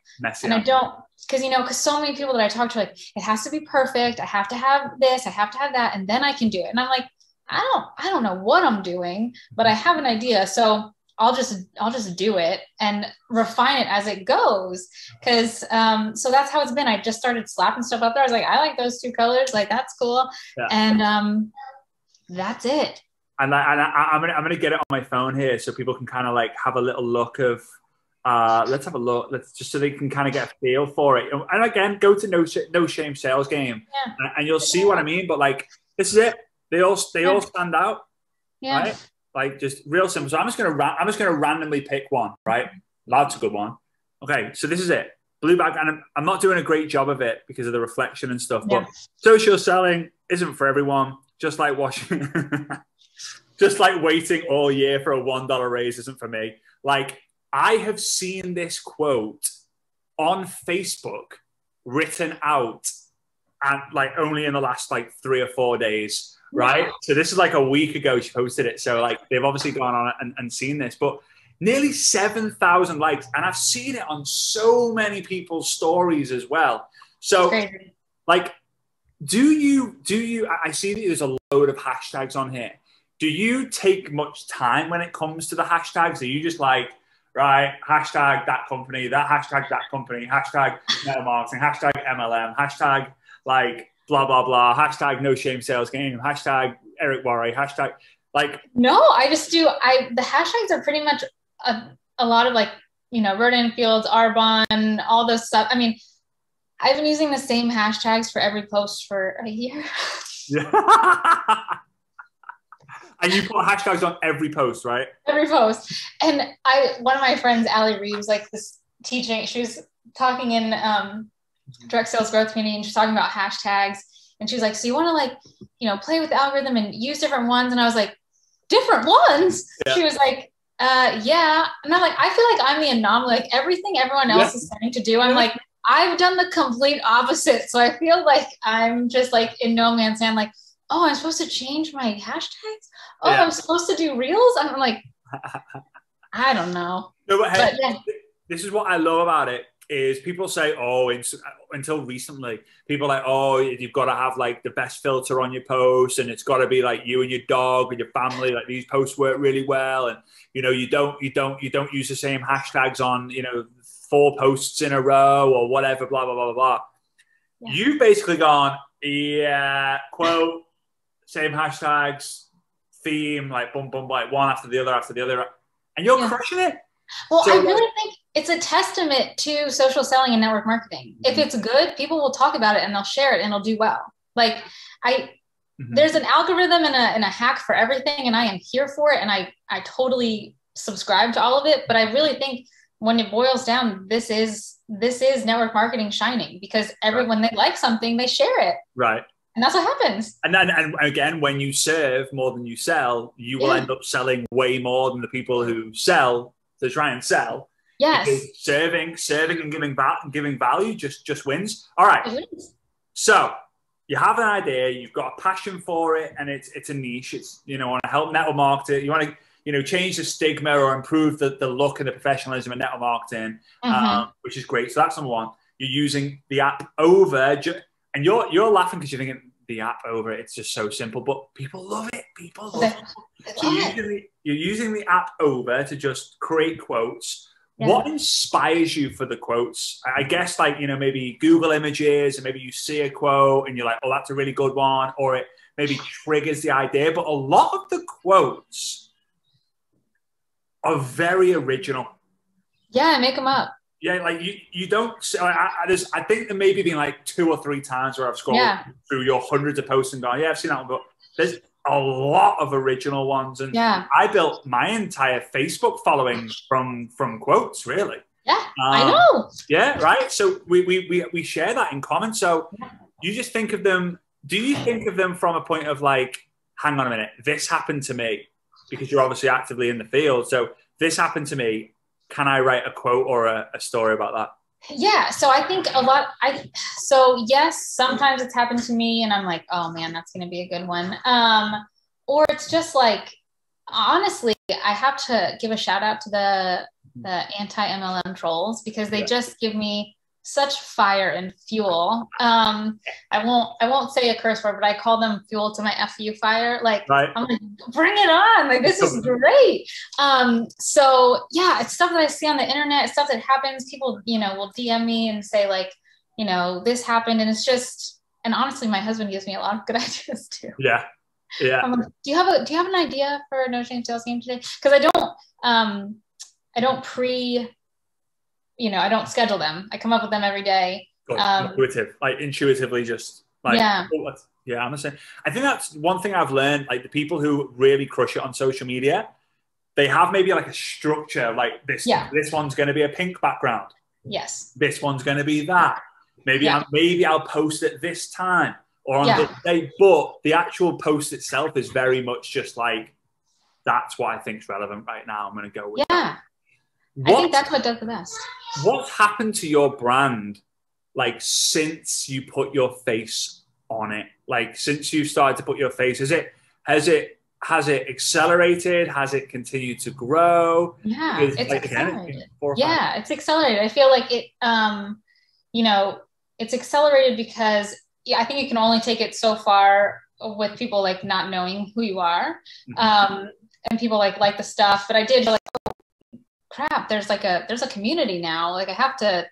And I don't, because so many people that I talk to, like, it has to be perfect. I have to have this, I have to have that, and then I can do it. And I'm like, I don't know what I'm doing, but I have an idea. So I'll just do it and refine it as it goes. Cause, so that's how it's been. I just started slapping stuff up there. I was like, I like those 2 colors. Like, that's cool. Yeah. And, that's it. And I'm going to get it on my phone here so people can kind of like have a little look of, let's have a look. Let's just so they can kind of get a feel for it. And again, go to No Shame Sales Game, and you'll see what I mean. But like, this is it. They all stand out, right? Like, just real simple. So I'm just gonna randomly pick one, right? That's a good one. Okay, so this is it. Blue bag, and I'm not doing a great job of it because of the reflection and stuff. But social selling isn't for everyone. Just like washing, just like waiting all year for a $1 raise isn't for me. Like, I have seen this quote on Facebook written out, and like only in the last like 3 or 4 days. Right. So this is like a week ago she posted it. So like they've obviously gone on and seen this, but nearly 7,000 likes. And I've seen it on so many people's stories as well. So like, do you, I see that there's a load of hashtags on here. Do you take much time when it comes to the hashtags? Are you just like, right, hashtag that company, hashtag network marketing, hashtag MLM, hashtag like, blah, blah, blah, hashtag No Shame Sales Game, hashtag Eric Worre, hashtag like. No, I just do, the hashtags are pretty much a lot of like, Rodan Fields, Arbonne, all those stuff. I mean, I've been using the same hashtags for every post for a year. Yeah. And you put hashtags on every post, right? Every post. And one of my friends, Allie Reeves, like this teaching, she was talking in, direct sales growth community, and she's talking about hashtags, and she was like, so you want to like, play with the algorithm and use different ones? And I was like, different ones? Yeah. She was like, yeah. And I'm like, I feel like I'm the anomaly, like everything everyone else is starting to do. I'm like, I've done the complete opposite. So I feel like I'm just like in no man's land, like, oh, I'm supposed to change my hashtags. Oh, I'm supposed to do reels. I'm like, I don't know. No, but hey, this is what I love about it. Is people say, oh, until recently, people are like, oh, you've got to have like the best filter on your posts, and it's got to be like you and your dog and your family. Like, these posts work really well, and you don't use the same hashtags on 4 posts in a row or whatever. Blah blah blah blah blah. Yeah. You've basically gone, quote, same hashtags, theme, like boom boom, like one after the other, and you're crushing it. Well, so, I really think it's a testament to social selling and network marketing. If it's good, people will talk about it and they'll share it and it'll do well. Like there's an algorithm and a hack for everything, and I am here for it. And I totally subscribe to all of it. But I really think when it boils down, this is network marketing shining, because when they like something, they share it. Right. And that's what happens. And then, and again, when you serve more than you sell, you will end up selling way more than the people who sell to try and sell. Yes. Because serving and giving value just wins. All right. So you have an idea, you've got a passion for it, and it's a niche. It's, want to help network market. You want to, change the stigma or improve the look and the professionalism of network marketing, which is great. So that's number one. You're using the app Over, and you're laughing because you're thinking the app Over, it's just so simple, but people love it. People love it. So you're using the app Over to just create quotes. Yeah. What inspires you for the quotes? I guess maybe Google images, and maybe you see a quote and you're like, oh, that's a really good one, or it maybe triggers the idea. But a lot of the quotes are very original. Yeah, I make them up. Yeah, like you don't. I think there maybe been like 2 or 3 times where I've scrolled through your hundreds of posts and gone, yeah, I've seen that one, but there's a lot of original ones, and I built my entire Facebook following from quotes, really. Yeah, I know. Yeah, right. So we share that in common. So you just think of them. Do you think of them from a point of like, hang on a minute, this happened to me, because you're obviously actively in the field. So this happened to me. Can I write a quote or a story about that? Yeah. So I think so yes, sometimes it's happened to me and I'm like, oh man, that's going to be a good one. Or it's just like, honestly, I have to give a shout out to the anti-MLM trolls, because they just give me such fire and fuel. I won't say a curse word, but I call them fuel to my FU fire. Like, I'm like, bring it on. Like, this is great. So yeah, it's stuff that I see on the internet, stuff that happens. People, will DM me and say like, this happened. And it's just, and honestly, my husband gives me a lot of good ideas too. Yeah. Yeah. I'm like, do you have an idea for a No Shame Sales game today? Cause I don't I don't schedule them. I come up with them every day. Intuitively, just like, I'm the same. I think that's one thing I've learned. Like the people who really crush it on social media, they have maybe like a structure. Like this one's going to be a pink background. Yes. This one's going to be that. Maybe I'll post it this time or on this day. But the actual post itself is very much just like, that's what I think's relevant right now. I'm going to go with that. I think that's what does the best. What's happened to your brand, like, since you put your face on it? Like, since you started to put your face, has it accelerated? Has it continued to grow? Yeah, it's accelerated. It's accelerated. I feel like it, it's accelerated because I think you can only take it so far with people like not knowing who you are, and people like the stuff. But I did feel like, crap, there's a community now. Like I have to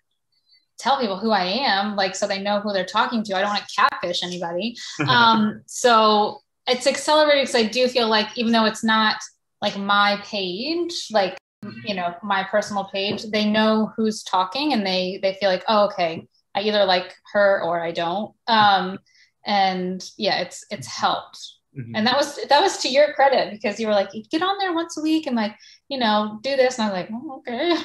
tell people who I am, like, so they know who they're talking to. I don't want to catfish anybody. So it's accelerated because I do feel like, even though it's not like my page, like, my personal page, they know who's talking and they feel like, oh, okay, I either like her or I don't. And yeah, it's helped. And that was to your credit, because you were like, get on there once a week and like, do this. And I was like, oh, okay.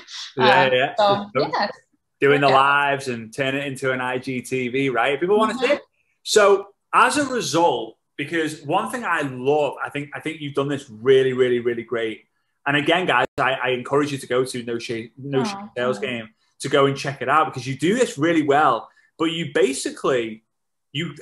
Doing the lives and turn it into an IGTV, right? People want to see it. So as a result, because one thing I love, I think you've done this really, really, really great. And again, guys, I encourage you to go to No Shame Sales Game to go and check it out, because you do this really well. But you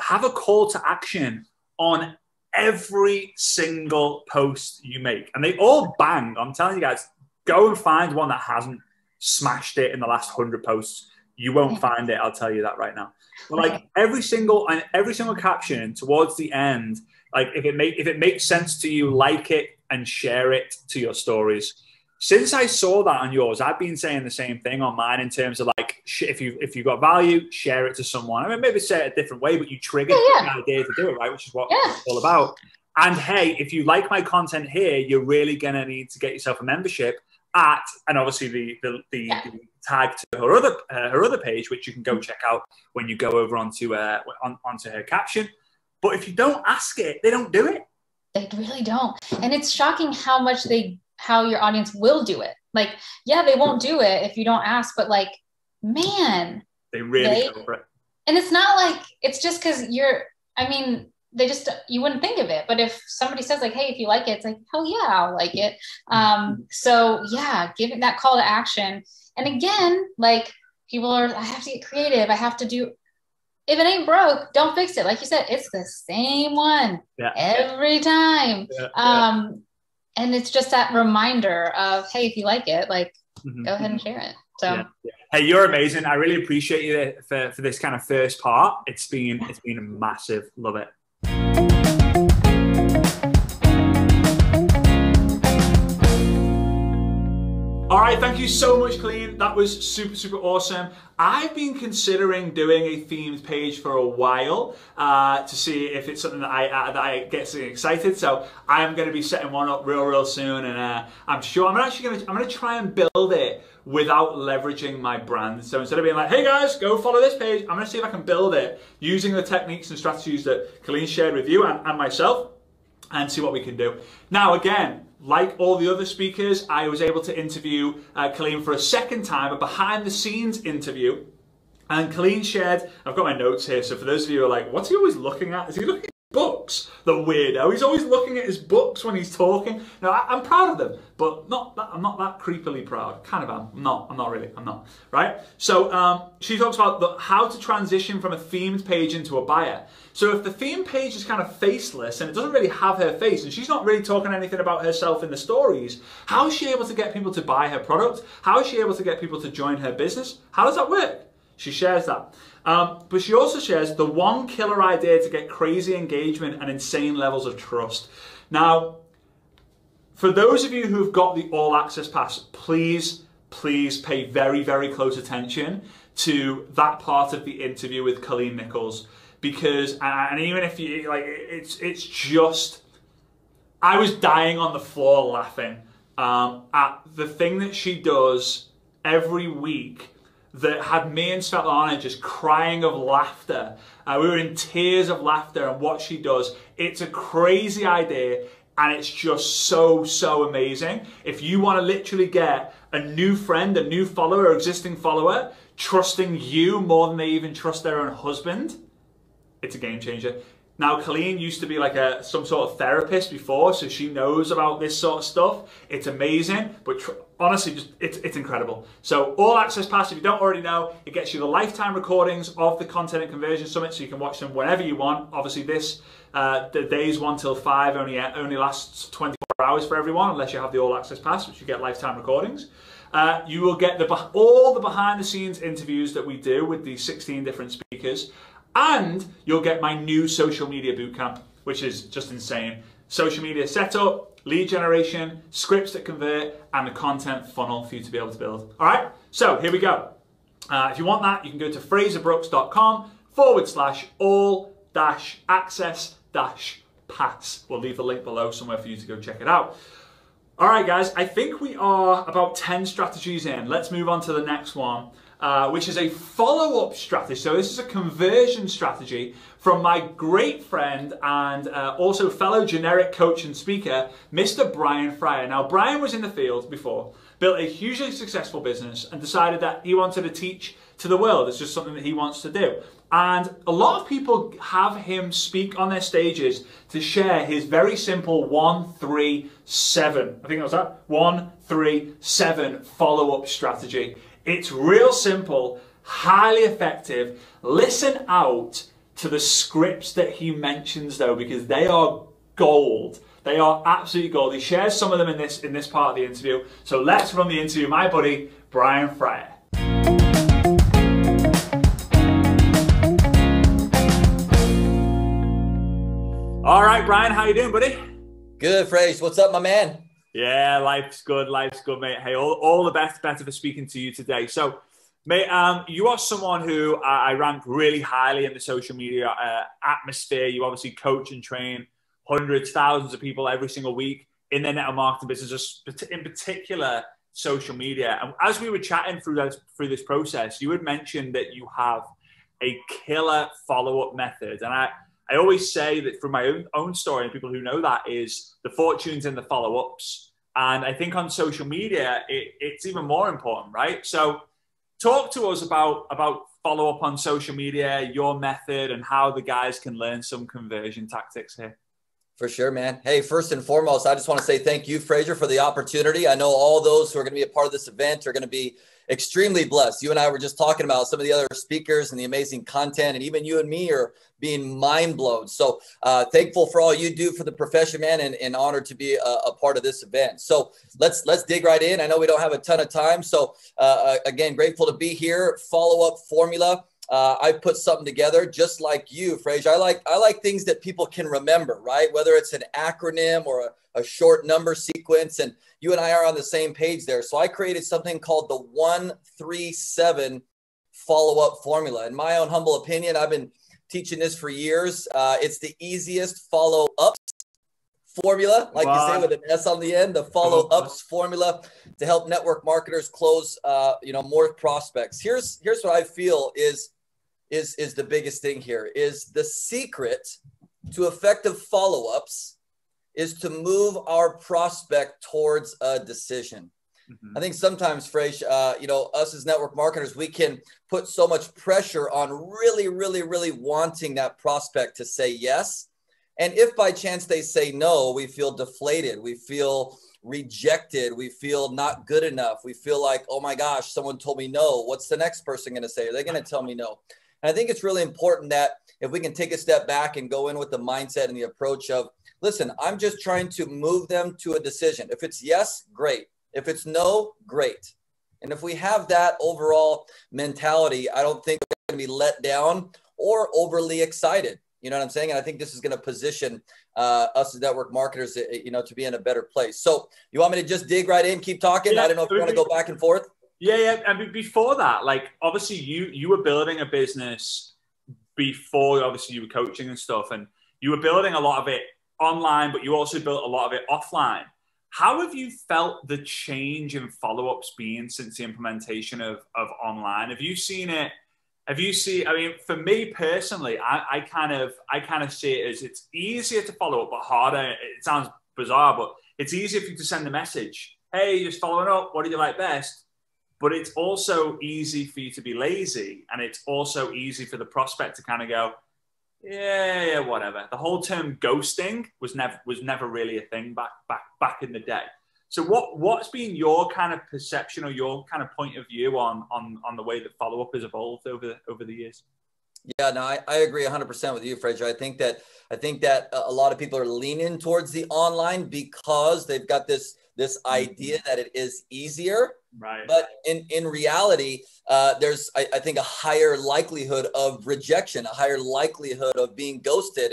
have a call to action on every single post you make, and they all bang. I'm telling you guys, go and find one that hasn't smashed it in the last 100 posts. You won't find it, I'll tell you that right now. But like every single caption towards the end, like if it makes sense to you, like it and share it to your stories. Since I saw that on yours, I've been saying the same thing on mine in terms of like, if you've got value, share it to someone. I mean, maybe say it a different way, but you triggered the idea to do it, right? Which is what it's all about. And hey, if you like my content here, you're really going to need to get yourself a membership and obviously the tag to her other page, which you can go check out when you go over onto her caption. But if you don't ask it, they don't do it. They really don't. And it's shocking how your audience will do it. Like, they won't do it if you don't ask, but like, man, they really go for it. And it's not like, it's just because you wouldn't think of it. But if somebody says like, hey, if you like it, it's like, hell yeah, I'll like it. So yeah, giving that call to action. And again, like I have to get creative. I have to do, if it ain't broke, don't fix it. Like you said, it's the same one every time. And it's just that reminder of, hey, if you like it, like, go ahead and share it. So, hey, you're amazing. I really appreciate you for this kind of first part. It's been a massive. Love it. All right, thank you so much, Colleen. That was super, super awesome. I've been considering doing a themed page for a while to see if it's something that I get excited. So I'm going to be setting one up real soon, and I'm sure I'm going to try and build it without leveraging my brand. So instead of being like, hey guys, go follow this page, I'm going to see if I can build it using the techniques and strategies that Colleen shared with you and myself, and see what we can do. Now, again, like all the other speakers, I was able to interview Colleen for a second time, a behind the scenes interview. And Colleen shared, I've got my notes here, so for those of you who are like, what's he always looking at? Is he looking at books? The weirdo. He's always looking at his books when he's talking. No, I'm proud of them, but I'm not that creepily proud. Kind of am. I'm not really. I'm not. Right? So she talks about how to transition from a themed page into a buyer. So if the theme page is kind of faceless and it doesn't really have her face and she's not really talking anything about herself in the stories, how is she able to get people to buy her product? How is she able to get people to join her business? How does that work? She shares that. But she also shares the one killer idea to get crazy engagement and insane levels of trust. Now, for those of you who've got the All Access Pass, please pay very, very close attention to that part of the interview with Colleen Nichols. Because, and even if you, like, it's just, I was dying on the floor laughing at the thing that she does every week that had me and Svetlana just crying of laughter. We were in tears of laughter, and what she does, it's a crazy idea, and it's just so amazing. If you want to literally get a new friend, a new follower, or existing follower, trusting you more than they even trust their own husband, it's a game changer. Now, Colleen used to be like some sort of therapist before, so she knows about this sort of stuff. It's amazing, but honestly, it's incredible. So All Access Pass, if you don't already know, it gets you the lifetime recordings of the Content and Conversion Summit, so you can watch them whenever you want. Obviously, the days 1 till 5 only lasts 24 hours for everyone, unless you have the All Access Pass, which you get lifetime recordings. You will get all the behind the scenes interviews that we do with the 16 different speakers. And you'll get my new social media bootcamp, which is just insane. Social media setup, lead generation, scripts that convert, and the content funnel for you to be able to build. All right, so here we go. If you want that, you can go to fraserbrooks.com/all-access-pass. We'll leave the link below somewhere for you to go check it out. All right, guys, I think we are about 10 strategies in. Let's move on to the next one. Which is a follow-up strategy. So this is a conversion strategy from my great friend and also fellow generic coach and speaker, Mr. Brian Fryer. Now, Brian was in the field before, built a hugely successful business, and decided that he wanted to teach to the world. It's just something that he wants to do. And a lot of people have him speak on their stages to share his very simple 1-3-7. I think that was that 1-3-7 follow-up strategy. It's real simple, highly effective. Listen out to the scripts that he mentions though, because they are gold. They are absolutely gold. He shares some of them in this part of the interview. So let's run the interview. My buddy, Brian Fryer. All right, Brian, how you doing, buddy? Good, Fraser. What's up, my man? Yeah, life's good, mate. Hey, all the better for speaking to you today. So, mate, you are someone who I rank really highly in the social media atmosphere. You obviously coach and train hundreds, thousands of people every single week in their network marketing business, in particular social media. And as we were chatting through this process, you had mentioned that you have a killer follow-up method. And I always say that from my own story, and people who know that, is the fortunes in the follow-ups. And I think on social media, it's even more important, right? So talk to us about follow-up on social media, your method, and how the guys can learn some conversion tactics here. For sure, man. Hey, first and foremost, I just want to say thank you, Fraser, for the opportunity. I know all those who are going to be a part of this event are going to be extremely blessed. You and I were just talking about some of the other speakers and the amazing content, and even you and me are being mind blown. So thankful for all you do for the profession, man, and honored to be a part of this event. So let's dig right in. I know we don't have a ton of time. So again, grateful to be here. Follow-up formula. I put something together just like you, Fraser. I like things that people can remember, right? Whether it's an acronym or a short number sequence, and you and I are on the same page there. So I created something called the 1-3-7 follow-up formula. In my own humble opinion, I've been teaching this for years. It's the easiest follow-ups formula, like you say, with an S on the end, the follow-ups formula to help network marketers close, more prospects. Here's what I feel is the biggest thing here is the secret to effective follow-ups is to move our prospect towards a decision. I think sometimes, Frage, us as network marketers, we can put so much pressure on really, really, really wanting that prospect to say yes. And if by chance they say no, we feel deflated. We feel rejected. We feel not good enough. We feel like, oh my gosh, someone told me no. What's the next person going to say? Are they going to tell me no? And I think it's really important that if we can take a step back and go in with the mindset and the approach of, listen, I'm just trying to move them to a decision. If it's yes, great. If it's no, great. And if we have that overall mentality, I don't think we're going to be let down or overly excited. You know what I'm saying? And I think this is going to position us as network marketers, to be in a better place. So you want me to just dig right in, keep talking? Yeah, I don't know if you want to go back and forth. Yeah. And before that, like, obviously you were building a business before, obviously you were coaching and stuff, and you were building a lot of it online, but you also built a lot of it offline. How have you felt the change in follow-ups been since the implementation of online? Have you seen it? I mean, for me personally, I kind of see it as it's easier to follow up, but harder. It sounds bizarre, but it's easier for you to send a message. Hey, just following up. What did you like best? But it's also easy for you to be lazy. And it's also easy for the prospect to kind of go, yeah, whatever. The whole term ghosting was never really a thing back in the day. So what's been your kind of perception or your kind of point of view on the way that follow-up has evolved over the years? Yeah, no, I agree 100% with you, Fraser. I think that a lot of people are leaning towards the online because they've got this idea that it is easier. Right. But in reality, there's, I think, a higher likelihood of rejection, a higher likelihood of being ghosted.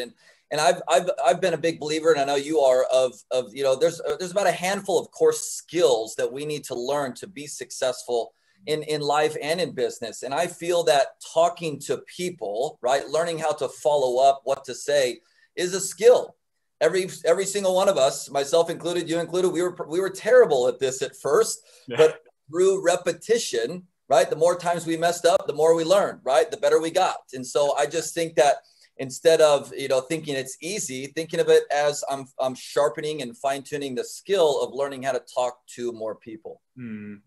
And I've been a big believer, and I know you are, of there's about a handful of core skills that we need to learn to be successful in life and in business. And I feel that talking to people, right, learning how to follow up, what to say, is a skill. Every single one of us, myself included, you included, we were terrible at this at first, but through repetition, right, the more times we messed up, the more we learned, right, the better we got. And so I just think that instead of, thinking it's easy, thinking of it as I'm sharpening and fine tuning the skill of learning how to talk to more people.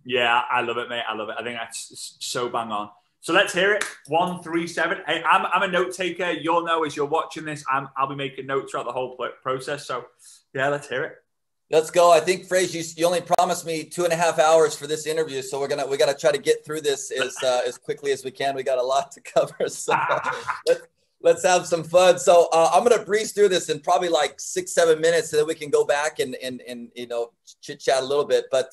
Yeah, I love it, mate. I love it. I think that's so bang on. So let's hear it. 137. Hey, I'm a note taker. You'll know as you're watching this, I'll be making notes throughout the whole process. So yeah, let's hear it. Let's go. I think, Fraser, you only promised me 2.5 hours for this interview, so we got to try to get through this as quickly as we can. We got a lot to cover, so let's have some fun. So I'm going to breeze through this in probably like 6-7 minutes, so that we can go back and chit chat a little bit. But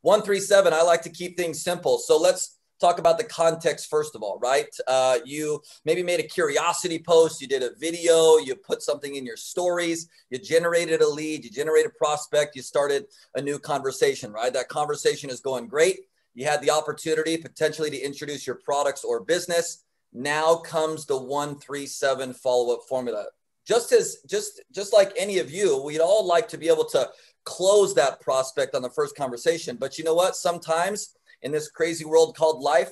137, I like to keep things simple. So let's talk about the context first of all, right? You maybe made a curiosity post, you did a video, you put something in your stories, you generated a lead, you generated a prospect, you started a new conversation, right? That conversation is going great. You had the opportunity potentially to introduce your products or business. Now comes the 137 follow-up formula. Just like any of you, we'd all like to be able to close that prospect on the first conversation. But you know what? Sometimes in this crazy world called life,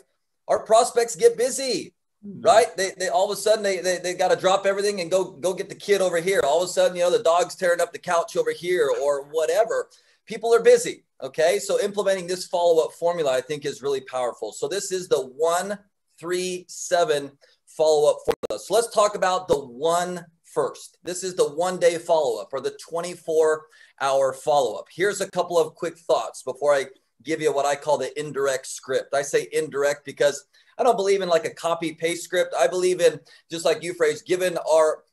our prospects get busy, right? They all of a sudden they got to drop everything and go get the kid over here. All of a sudden, the dog's tearing up the couch over here or whatever. People are busy. Okay. So implementing this follow-up formula, I think, is really powerful. So this is the 137 follow-up formula. So let's talk about the one first. This is the 1-day follow-up or the 24-hour follow-up. Here's a couple of quick thoughts before I give you what I call the indirect script. I say indirect because I don't believe in like a copy paste script. I believe in, just like you, phrase, giving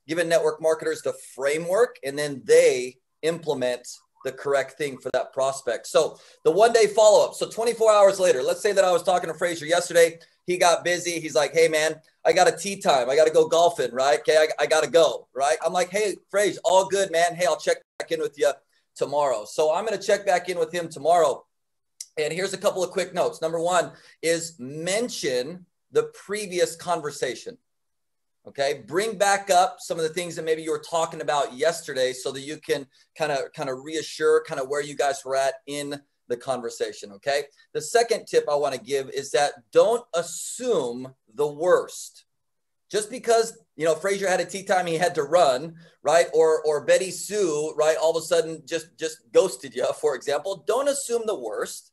network marketers the framework and then they implement the correct thing for that prospect. So the 1-day follow-up. So 24 hours later, let's say that I was talking to Fraser yesterday. He got busy. He's like, hey man, I got a tea time. I got to go golfing, right? Okay. I got to go, right? I'm like, hey, Fraser, all good, man. Hey, I'll check back in with you tomorrow. So I'm going to check back in with him tomorrow. And here's a couple of quick notes. Number one is mention the previous conversation. Okay, bring back up some of the things that maybe you were talking about yesterday so that you can kind of reassure kind of where you guys were at in the conversation. Okay, the second tip I want to give is that don't assume the worst. Just because, you know, Frazier had a tea time, he had to run, right? Or Betty Sue, right, all of a sudden just ghosted you, for example. Don't assume the worst.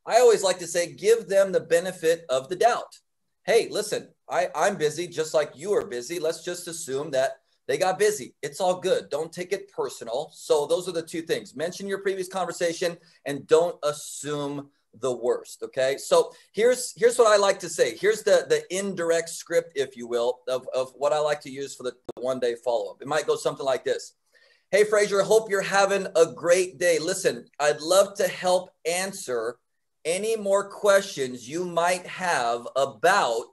I always like to say, give them the benefit of the doubt. Hey, listen, I'm busy just like you are busy. Let's just assume that they got busy. It's all good. Don't take it personal. So those are the two things. Mention your previous conversation and don't assume the worst. Okay. So here's what I like to say. Here's the indirect script, if you will, of what I like to use for the one-day follow-up. It might go something like this. Hey, Frazier, hope you're having a great day. Listen, I'd love to help answer any more questions you might have about,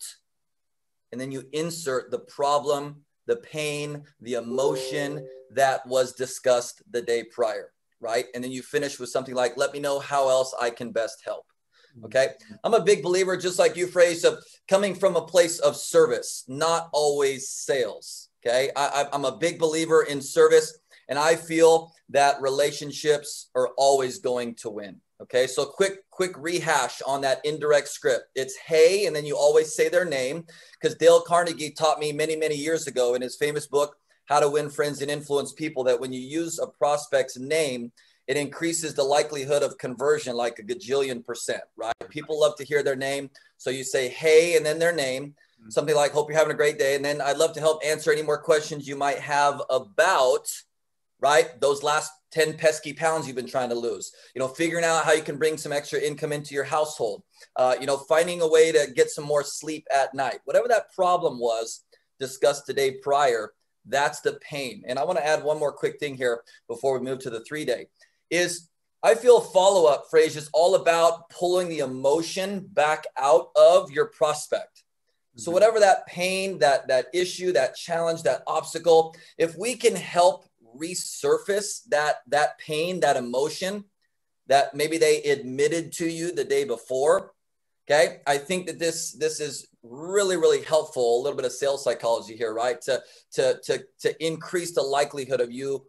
and then you insert the problem, the pain, the emotion that was discussed the day prior, right? And then you finish with something like, let me know how else I can best help. Okay. I'm a big believer, just like you phrased, of coming from a place of service, not always sales. Okay. I'm a big believer in service, and I feel that relationships are always going to win. Okay, so quick rehash on that indirect script. It's hey, and then you always say their name, because Dale Carnegie taught me many, many years ago in his famous book, How to Win Friends and Influence People, that when you use a prospect's name, it increases the likelihood of conversion like a gajillion%, right? People love to hear their name. So you say hey, and then their name, something like, hope you're having a great day. And then I'd love to help answer any more questions you might have about, right, those last 10 pesky pounds you've been trying to lose, you know, figuring out how you can bring some extra income into your household, you know, finding a way to get some more sleep at night, whatever that problem was discussed the day prior, that's the pain. And I want to add one more quick thing here before we move to the 3-day is I feel follow-up phrase is all about pulling the emotion back out of your prospect. So whatever that pain, that issue, that challenge, that obstacle, if we can help resurface that pain, that emotion that maybe they admitted to you the day before. Okay. I think that this is really, really helpful. A little bit of sales psychology here, right? To increase the likelihood of you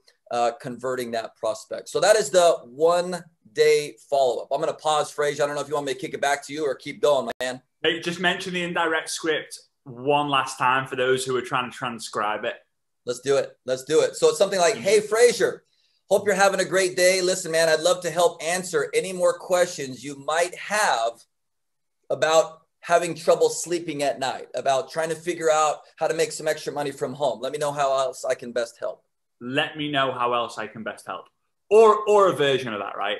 converting that prospect. So that is the 1-day follow-up. I'm going to pause, Frazier. I don't know if you want me to kick it back to you or keep going, man. Hey, just mention the indirect script one last time for those who are trying to transcribe it. Let's do it. Let's do it. So it's something like, hey, Frazier, hope you're having a great day. Listen, man, I'd love to help answer any more questions you might have about having trouble sleeping at night, about trying to figure out how to make some extra money from home. Let me know how else I can best help. Let me know how else I can best help. Or a version of that, right?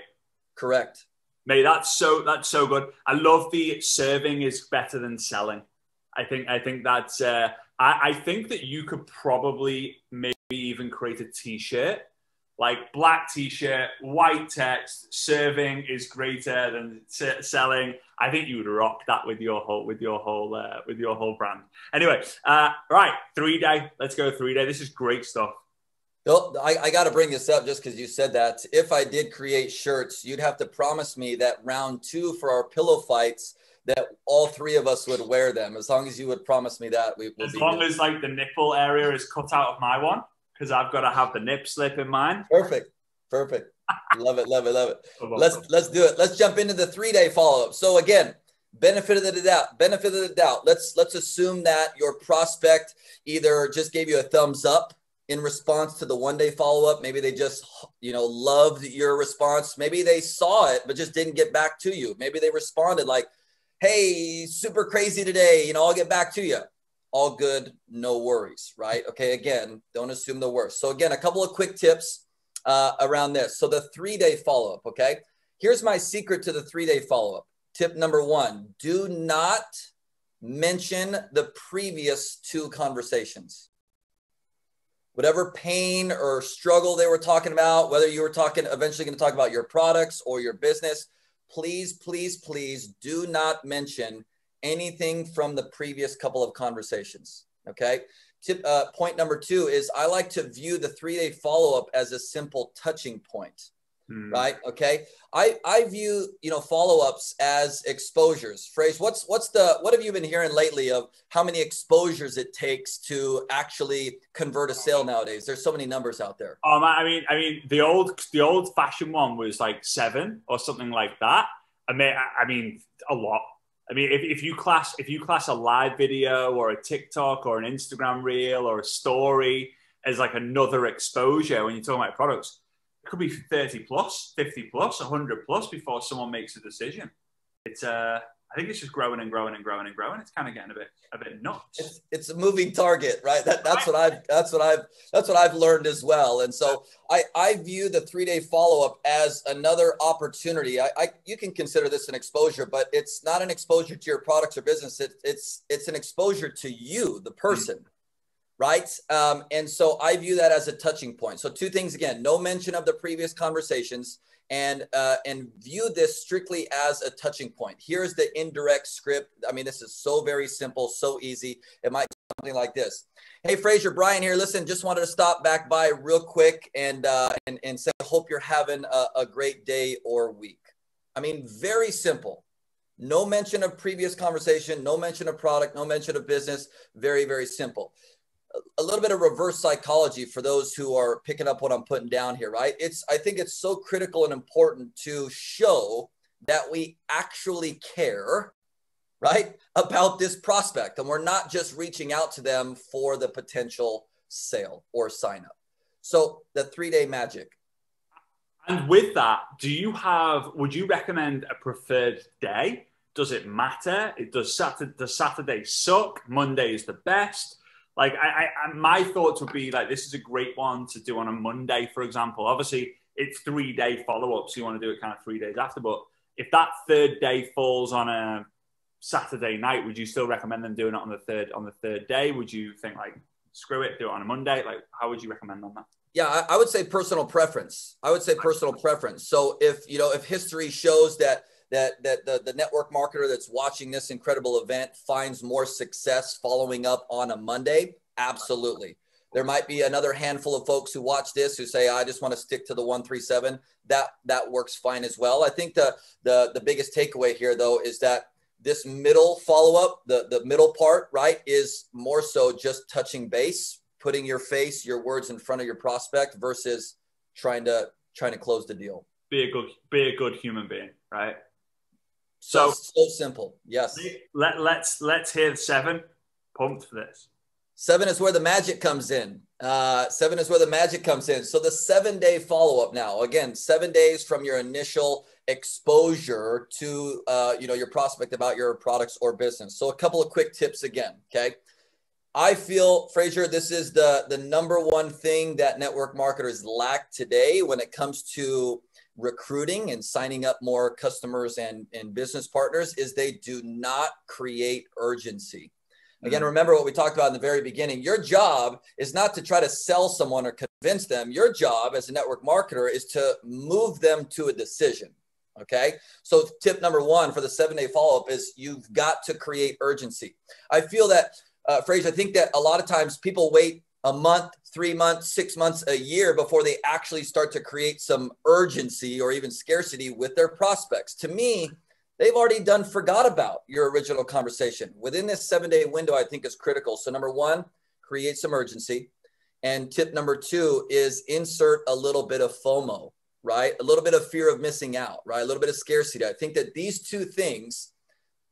Correct. Mate, that's so good. I love the serving is better than selling. I think that's I think that you could probably maybe even create a t-shirt, like black t-shirt, white text, serving is greater than selling. I think you would rock that with your whole brand. Anyway, right, 3-day. Let's go 3-day. This is great stuff. Well, I got to bring this up just because you said that. If I did create shirts, you'd have to promise me that round 2 for our pillow fights, that all 3 of us would wear them. As long as you would promise me that, we will. As long as like the nipple area is cut out of my one, because I've got to have the nip slip in mine. Perfect. Love it. Let's do it. Let's jump into the 3-day follow-up. So again, benefit of the doubt. Let's assume that your prospect either just gave you a thumbs up in response to the 1-day follow-up. Maybe they just, loved your response. Maybe they saw it, but just didn't get back to you. Maybe they responded like, hey, super crazy today. I'll get back to you. All good. No worries. Right. Okay. Again, don't assume the worst. So again, a couple of quick tips around this. So the 3-day follow-up. Okay. Here's my secret to the 3-day follow-up. Tip number 1, do not mention the previous 2 conversations. Whatever pain or struggle they were talking about, whether you were eventually going to talk about your products or your business, please, please, please do not mention anything from the previous couple of conversations. Okay. Point number 2 is I like to view the 3-day follow-up as a simple touching point. right? Okay. I view, follow-ups as exposures. Phrase, what have you been hearing lately of how many exposures it takes to actually convert a sale nowadays? There's so many numbers out there. I mean, the old fashioned one was like 7 or something like that. I mean, a lot. I mean, if you class a live video or a TikTok or an Instagram reel or a story as like another exposure when you're talking about products, it could be 30 plus, 50 plus, 100 plus before someone makes a decision. I think it's just growing and growing and growing and growing. It's kind of getting a bit nuts. It's a moving target, right? That's what I've learned as well. And so I view the 3-day follow-up as another opportunity. You can consider this an exposure, but it's not an exposure to your products or business. It's an exposure to you, the person. Right. And so I view that as a touching point. So 2 things, again, no mention of the previous conversations, and view this strictly as a touching point. Here's the indirect script. I mean, this is so very simple, so easy. It might be something like this. Hey, Fraser, Brian here. Listen, just wanted to stop back by real quick and say, hope you're having a great day or week. I mean, very simple. No mention of previous conversation, no mention of product, no mention of business. Very, very simple. A little bit of reverse psychology for those who are picking up what I'm putting down here, right? I think it's so critical and important to show that we actually care, right, about this prospect. And we're not just reaching out to them for the potential sale or sign up. So the 3-day magic. And with that, would you recommend a preferred day? Does it matter? Does Saturday suck? Monday is the best? Like my thoughts would be like, this is a great one to do on a Monday, for example. Obviously, it's 3-day follow-up, so you want to do it kind of 3 days after. But if that 3rd day falls on a Saturday night, would you still recommend them doing it on the third day? Would you think like, screw it, do it on a Monday? Like, how would you recommend on that? Yeah, I would say personal preference. So if history shows that the network marketer that's watching this incredible event finds more success following up on a Monday, absolutely. There might be another handful of folks who watch this who say, I just want to stick to the 137. That works fine as well. I think the biggest takeaway here, though, is that this middle follow-up, the middle part, right, is more so just touching base, putting your face, your words in front of your prospect versus trying to close the deal. Be a good human being, right? So simple. Yes. Let's hear the 7. Pumped for this. 7 is where the magic comes in. 7 is where the magic comes in. So the 7-day follow-up now, again, 7 days from your initial exposure to, your prospect about your products or business. So a couple of quick tips again. Okay. I feel, Fraser, this is the number one thing that network marketers lack today when it comes to recruiting and signing up more customers and business partners is they do not create urgency. Again, remember what we talked about in the very beginning. Your job is not to try to sell someone or convince them. Your job as a network marketer is to move them to a decision. Okay. So tip number 1 for the 7-day follow-up is you've got to create urgency. I feel that, Fraser, I think that a lot of times people wait a month, 3 months, 6 months, a year before they actually start to create some urgency or even scarcity with their prospects. To me, they've already forgot about your original conversation. Within this 7-day window, I think is critical. So number 1, create some urgency. And tip number 2 is insert a little bit of FOMO, right? A little bit of fear of missing out, right? A little bit of scarcity. I think that these 2 things,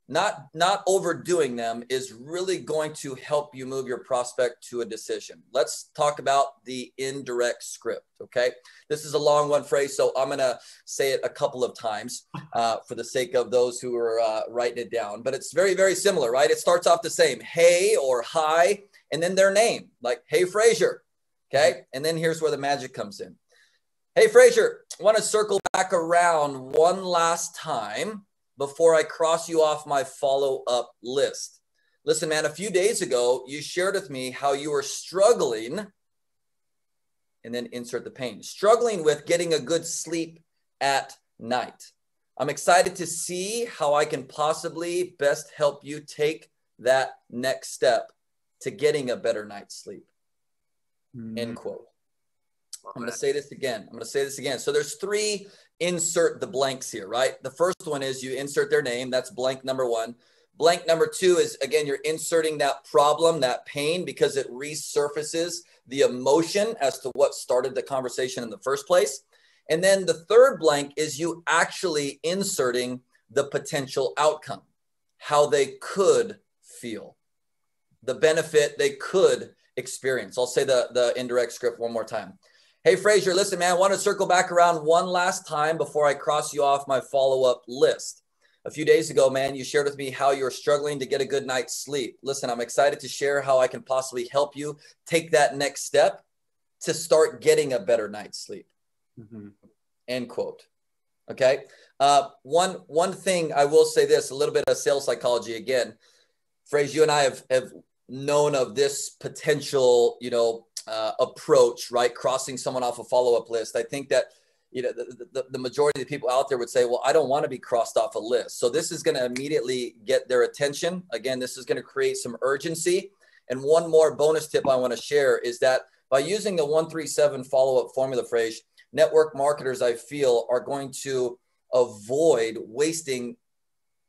not overdoing them, is really going to help you move your prospect to a decision. Let's talk about the indirect script, okay? This is a long one, phrase, so I'm going to say it a couple of times for the sake of those who are writing it down. But it's very, very similar, right? It starts off the same, hey or hi, and then their name, like, hey, Fraser, okay? And then here's where the magic comes in. Hey, Fraser, I want to circle back around one last time before I cross you off my follow-up list. Listen, man, a few days ago, you shared with me how you were struggling, and then insert the pain, struggling with getting a good sleep at night. I'm excited to see how I can possibly best help you take that next step to getting a better night's sleep. End quote. I'm going to say this again. So there's 3 insert the blanks here, right? The first one is you insert their name. That's blank number 1. Blank number 2 is, again, you're inserting that problem, that pain, because it resurfaces the emotion as to what started the conversation in the first place. And then the third blank is you actually inserting the potential outcome, how they could feel, the benefit they could experience. I'll say the indirect script one more time. Hey, Fraser, listen, man, I want to circle back around one last time before I cross you off my follow-up list. A few days ago, man, you shared with me how you're struggling to get a good night's sleep. Listen, I'm excited to share how I can possibly help you take that next step to start getting a better night's sleep. End quote. Okay. One thing I will say this, a little bit of sales psychology again. Fraser, you and I have known of this potential, approach, right? Crossing someone off a follow-up list. I think that, the majority of the people out there would say, well, I don't want to be crossed off a list. So this is going to immediately get their attention. Again, this is going to create some urgency. And one more bonus tip I want to share is that by using the 137 follow-up formula phrase, network marketers, I feel, are going to avoid wasting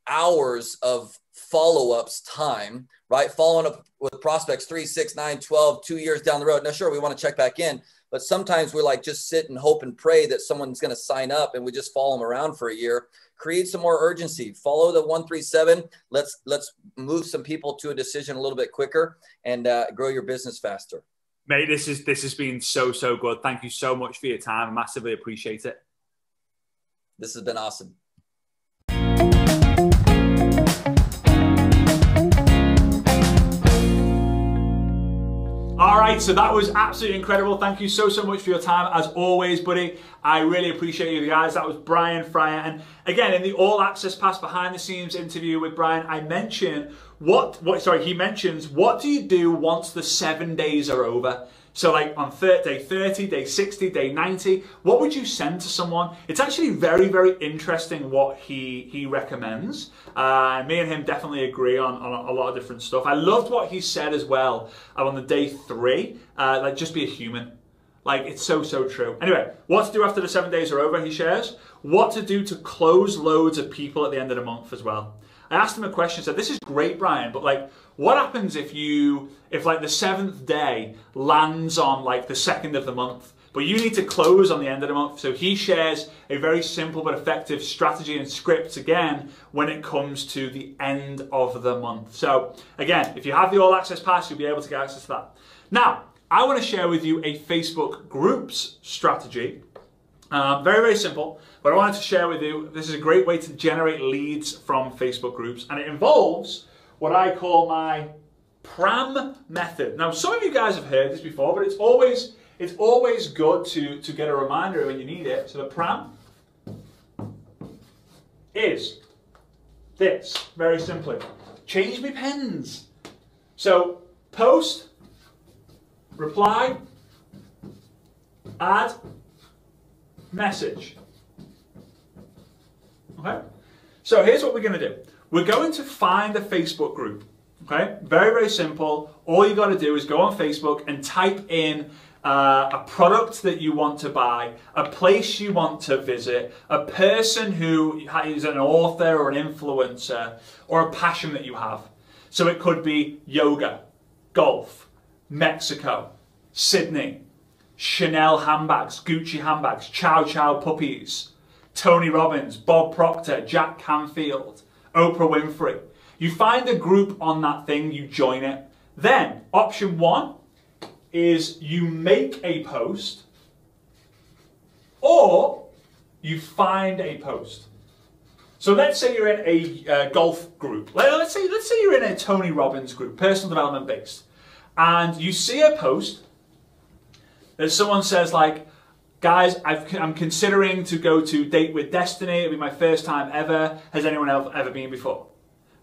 hours of follow-ups time, right? Following up with prospects 3, 6, 9, 12, 2 years down the road. Now, sure, we want to check back in, but sometimes we're like, just sit and hope and pray that someone's going to sign up and we just follow them around for a year. Create some more urgency. Follow the 137. Let's move some people to a decision a little bit quicker and grow your business faster. Mate, this has been so good. Thank you so much for your time. I massively appreciate it. This has been awesome. All right, so that was absolutely incredible. Thank you so much for your time, as always, buddy. I really appreciate you guys. That was Brian Fryer. And again, in the All Access Pass behind the scenes interview with Brian, I mentioned he mentions, what do you do once the 7 days are over? So like on day 30, day 60, day 90, what would you send to someone? It's actually very interesting what he recommends. Me and him definitely agree on a lot of different stuff. I loved what he said as well on the day 3, like just be a human. Like it's so true. Anyway, what to do after the 7 days are over, he shares. What to do to close loads of people at the end of the month as well. I asked him a question, said, this is great, Brian, but like, what happens if like the 7th day lands on like the 2nd of the month, but you need to close on the end of the month? So he shares a very simple but effective strategy and script again when it comes to the end of the month. So again, if you have the All Access Pass, you'll be able to get access to that. Now, I want to share with you a Facebook groups strategy. Very simple, but I wanted to share with you, this is a great way to generate leads from Facebook groups, and it involves what I call my Pram Method. Now, some of you guys have heard this before, but it's always good to get a reminder when you need it. So the Pram is this, very simply. Change me pens. So post, reply, add, message. Okay? So here's what we're going to do. We're going to find a Facebook group. Okay? Very simple. All you got to do is go on Facebook and type in a product that you want to buy, a place you want to visit, a person who is an author or an influencer, or a passion that you have. So it could be yoga, golf, Mexico, Sydney, Chanel handbags, Gucci handbags, Chow Chow puppies, Tony Robbins, Bob Proctor, Jack Canfield, Oprah Winfrey. You find a group on that thing, you join it. Then option 1 is you make a post or you find a post. So let's say you're in a golf group. Let's say you're in a Tony Robbins group, personal development based, and you see a post that someone says like, guys, I'm considering to go to Date with Destiny. It'll be my first time ever. Has anyone else ever been before?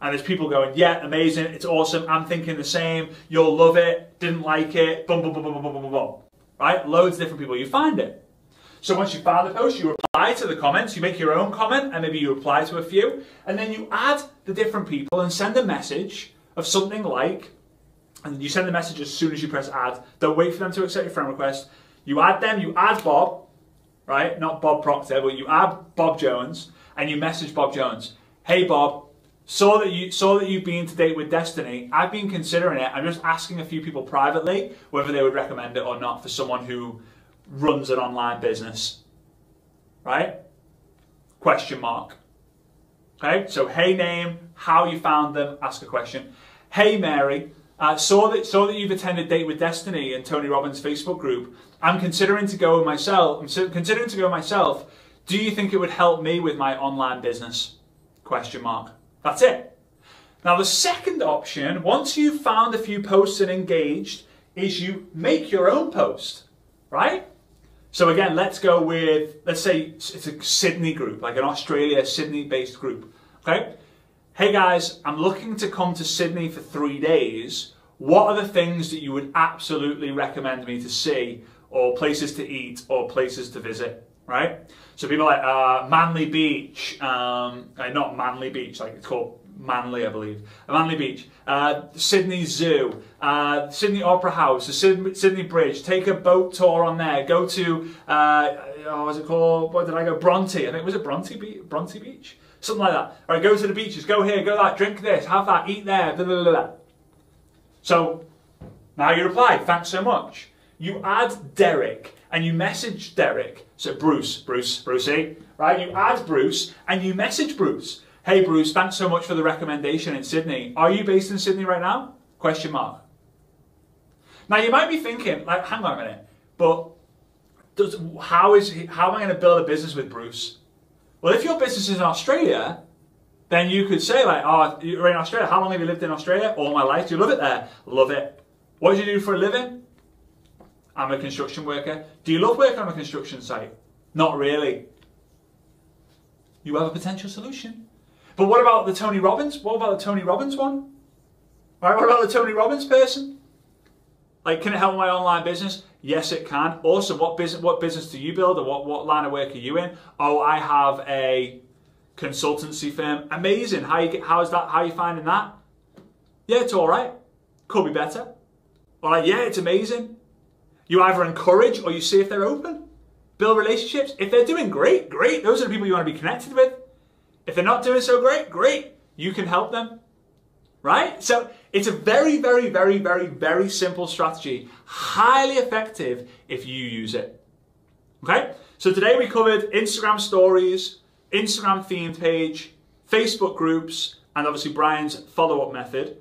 And there's people going, yeah, amazing, it's awesome, I'm thinking the same, you'll love it, didn't like it, boom, boom, boom, boom, boom, boom, boom, boom. Right? Loads of different people. You find it. So once you found the post, you reply to the comments, you make your own comment, and maybe you reply to a few, and then you add the different people and send a message of something like, and you send the message as soon as you press add. Don't wait for them to accept your friend request. You add them, you add Bob, right? Not Bob Proctor, but you add Bob Jones, and you message Bob Jones. Hey Bob, saw that you've been to Date with Destiny. I've been considering it. I'm just asking a few people privately whether they would recommend it or not for someone who runs an online business. Right? Question mark. Okay, so hey name, how you found them, ask a question. Hey Mary, saw that you've attended Date with Destiny and Tony Robbins' Facebook group. I'm considering to go myself. Do you think it would help me with my online business? Question mark. That's it. Now the second option, once you've found a few posts and engaged, is you make your own post, right? So again, let's go with, let's say it's a Sydney group, like an Australia, Sydney-based group, okay? Hey guys, I'm looking to come to Sydney for 3 days. What are the things that you would absolutely recommend me to see, or places to eat, or places to visit, right? So people like Manly Beach, not Manly Beach, like it's called Manly, I believe. Manly Beach, Sydney Zoo, Sydney Opera House, the Sydney Bridge. Take a boat tour on there. Go to, what's it called? Where did I go? Bronte. I think, was it Bronte Beach? Something like that. All right, go to the beaches. Go here, go that, drink this, have that, eat there, blah, blah, blah, blah. So now you reply, thanks so much. You add Derek and you message Derek. So Brucey, right? You add Bruce and you message Bruce. Hey Bruce, thanks so much for the recommendation in Sydney. Are you based in Sydney right now? Question mark. Now you might be thinking, like, hang on a minute, but how am I going to build a business with Bruce? Well, if your business is in Australia, then you could say like, oh, you're in Australia. How long have you lived in Australia? All my life. Do you love it there? Love it. What do you do for a living? I'm a construction worker. Do you love working on a construction site? Not really. You have a potential solution. But what about the Tony Robbins? What about the Tony Robbins one? Right, what about the Tony Robbins person? Like, can it help my online business? Yes, it can. Awesome. What business do you build, or what line of work are you in? Oh, I have a consultancy firm. Amazing. How are you finding that? Yeah, it's all right. Could be better. Or like, yeah, it's amazing. You either encourage or you see if they're open. Build relationships. If they're doing great, great. Those are the people you want to be connected with. If they're not doing so great, great. You can help them. Right? So it's a very, very, very, very, very simple strategy. Highly effective if you use it. Okay? So today we covered Instagram stories, Instagram themed page, Facebook groups, and obviously Brian's follow-up method.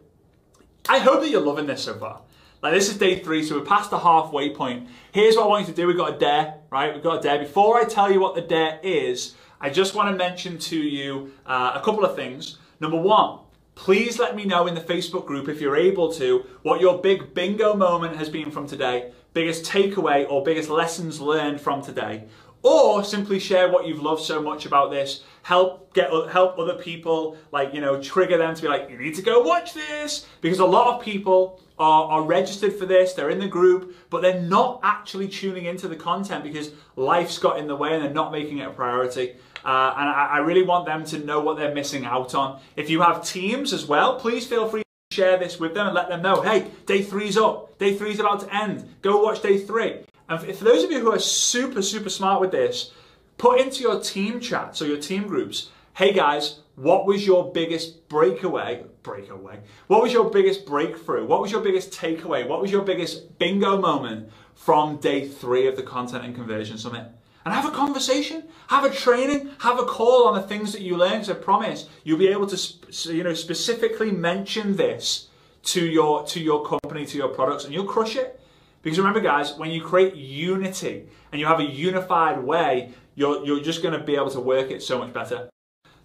I hope that you're loving this so far. Like, this is day 3, so we're past the halfway point. Here's what I want you to do. We've got a dare, right? We've got a dare. Before I tell you what the dare is, I just want to mention to you a couple of things. Number 1, please let me know in the Facebook group, if you're able to, what your big bingo moment has been from today, biggest takeaway or biggest lessons learned from today. Or simply share what you've loved so much about this. Help other people, like, you know, trigger them to be like, you need to go watch this. Because a lot of people are registered for this, they're in the group, but they're not actually tuning into the content because life's got in the way and they're not making it a priority. And I really want them to know what they're missing out on. If you have teams as well, please feel free to share this with them and let them know, hey, day 3's up, day 3's about to end, go watch day 3. And for those of you who are super, super smart with this, put into your team chat, so your team groups, hey guys, what was your biggest breakaway? What was your biggest breakthrough? What was your biggest takeaway? What was your biggest bingo moment from day 3 of the Content and Conversion Summit? And have a conversation, have a training, have a call on the things that you learned. So I promise you'll be able to specifically mention this to your company, to your products, and you'll crush it. Because remember guys, when you create unity and you have a unified way, you're just going to be able to work it so much better.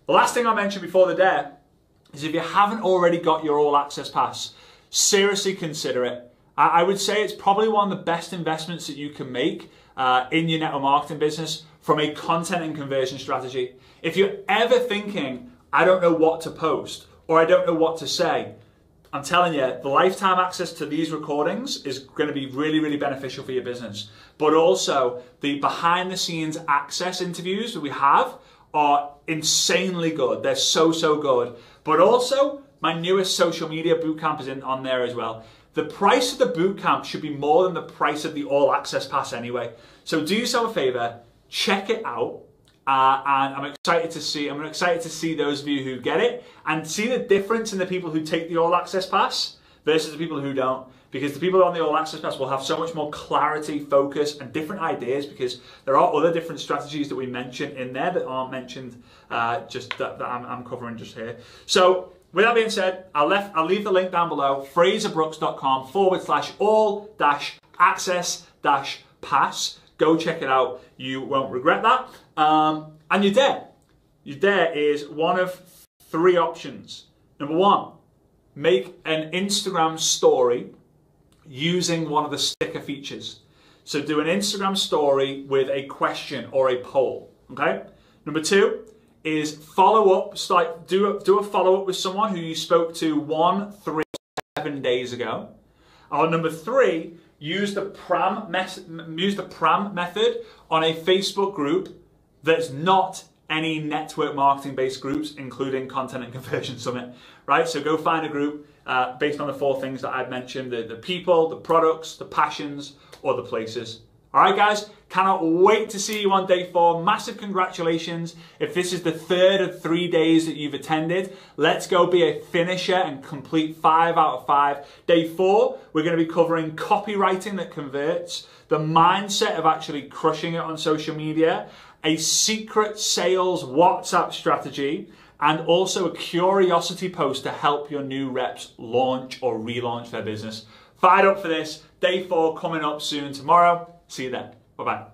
The last thing I mentioned before the dare is, if you haven't already got your All Access Pass, seriously consider it. I would say it's probably one of the best investments that you can make in your network marketing business from a content and conversion strategy. If you're ever thinking, I don't know what to post or I don't know what to say, I'm telling you, the lifetime access to these recordings is going to be really, really beneficial for your business. But also, the behind the scenes access interviews that we have are insanely good. They're so, so good. But also, my newest social media bootcamp is on there as well. the price of the bootcamp should be more than the price of the all access pass anyway. So do yourself a favor, check it out. And I'm excited to see those of you who get it and see the difference in the people who take the all access pass versus the people who don't. Because the people on the all access pass will have so much more clarity, focus, and different ideas, because there are other different strategies that we mention in there that aren't mentioned, just that I'm covering just here. So with that being said, I'll leave the link down below, fraserbrooks.com/all-access-pass. Go check it out. You won't regret that. And you're there. You're there is one of 3 options. Number 1, make an Instagram story using one of the sticker features. So do an Instagram story with a question or a poll. Okay. Number 2 is follow up. Do a follow up with someone who you spoke to 1, 3, 7 days ago. Or number 3, use the Pram method on a Facebook group that's not any network marketing based groups, including Content and Conversion Summit, right? So go find a group based on the 4 things that I've mentioned, the people, the products, the passions, or the places. All right, guys, cannot wait to see you on day 4. Massive congratulations. If this is the 3rd of 3 days that you've attended, let's go be a finisher and complete 5 out of 5. Day 4, we're going to be covering copywriting that converts, the mindset of actually crushing it on social media, a secret sales WhatsApp strategy, and also a curiosity post to help your new reps launch or relaunch their business. Fired up for this. Day 4 coming up soon tomorrow. See you then. Bye-bye.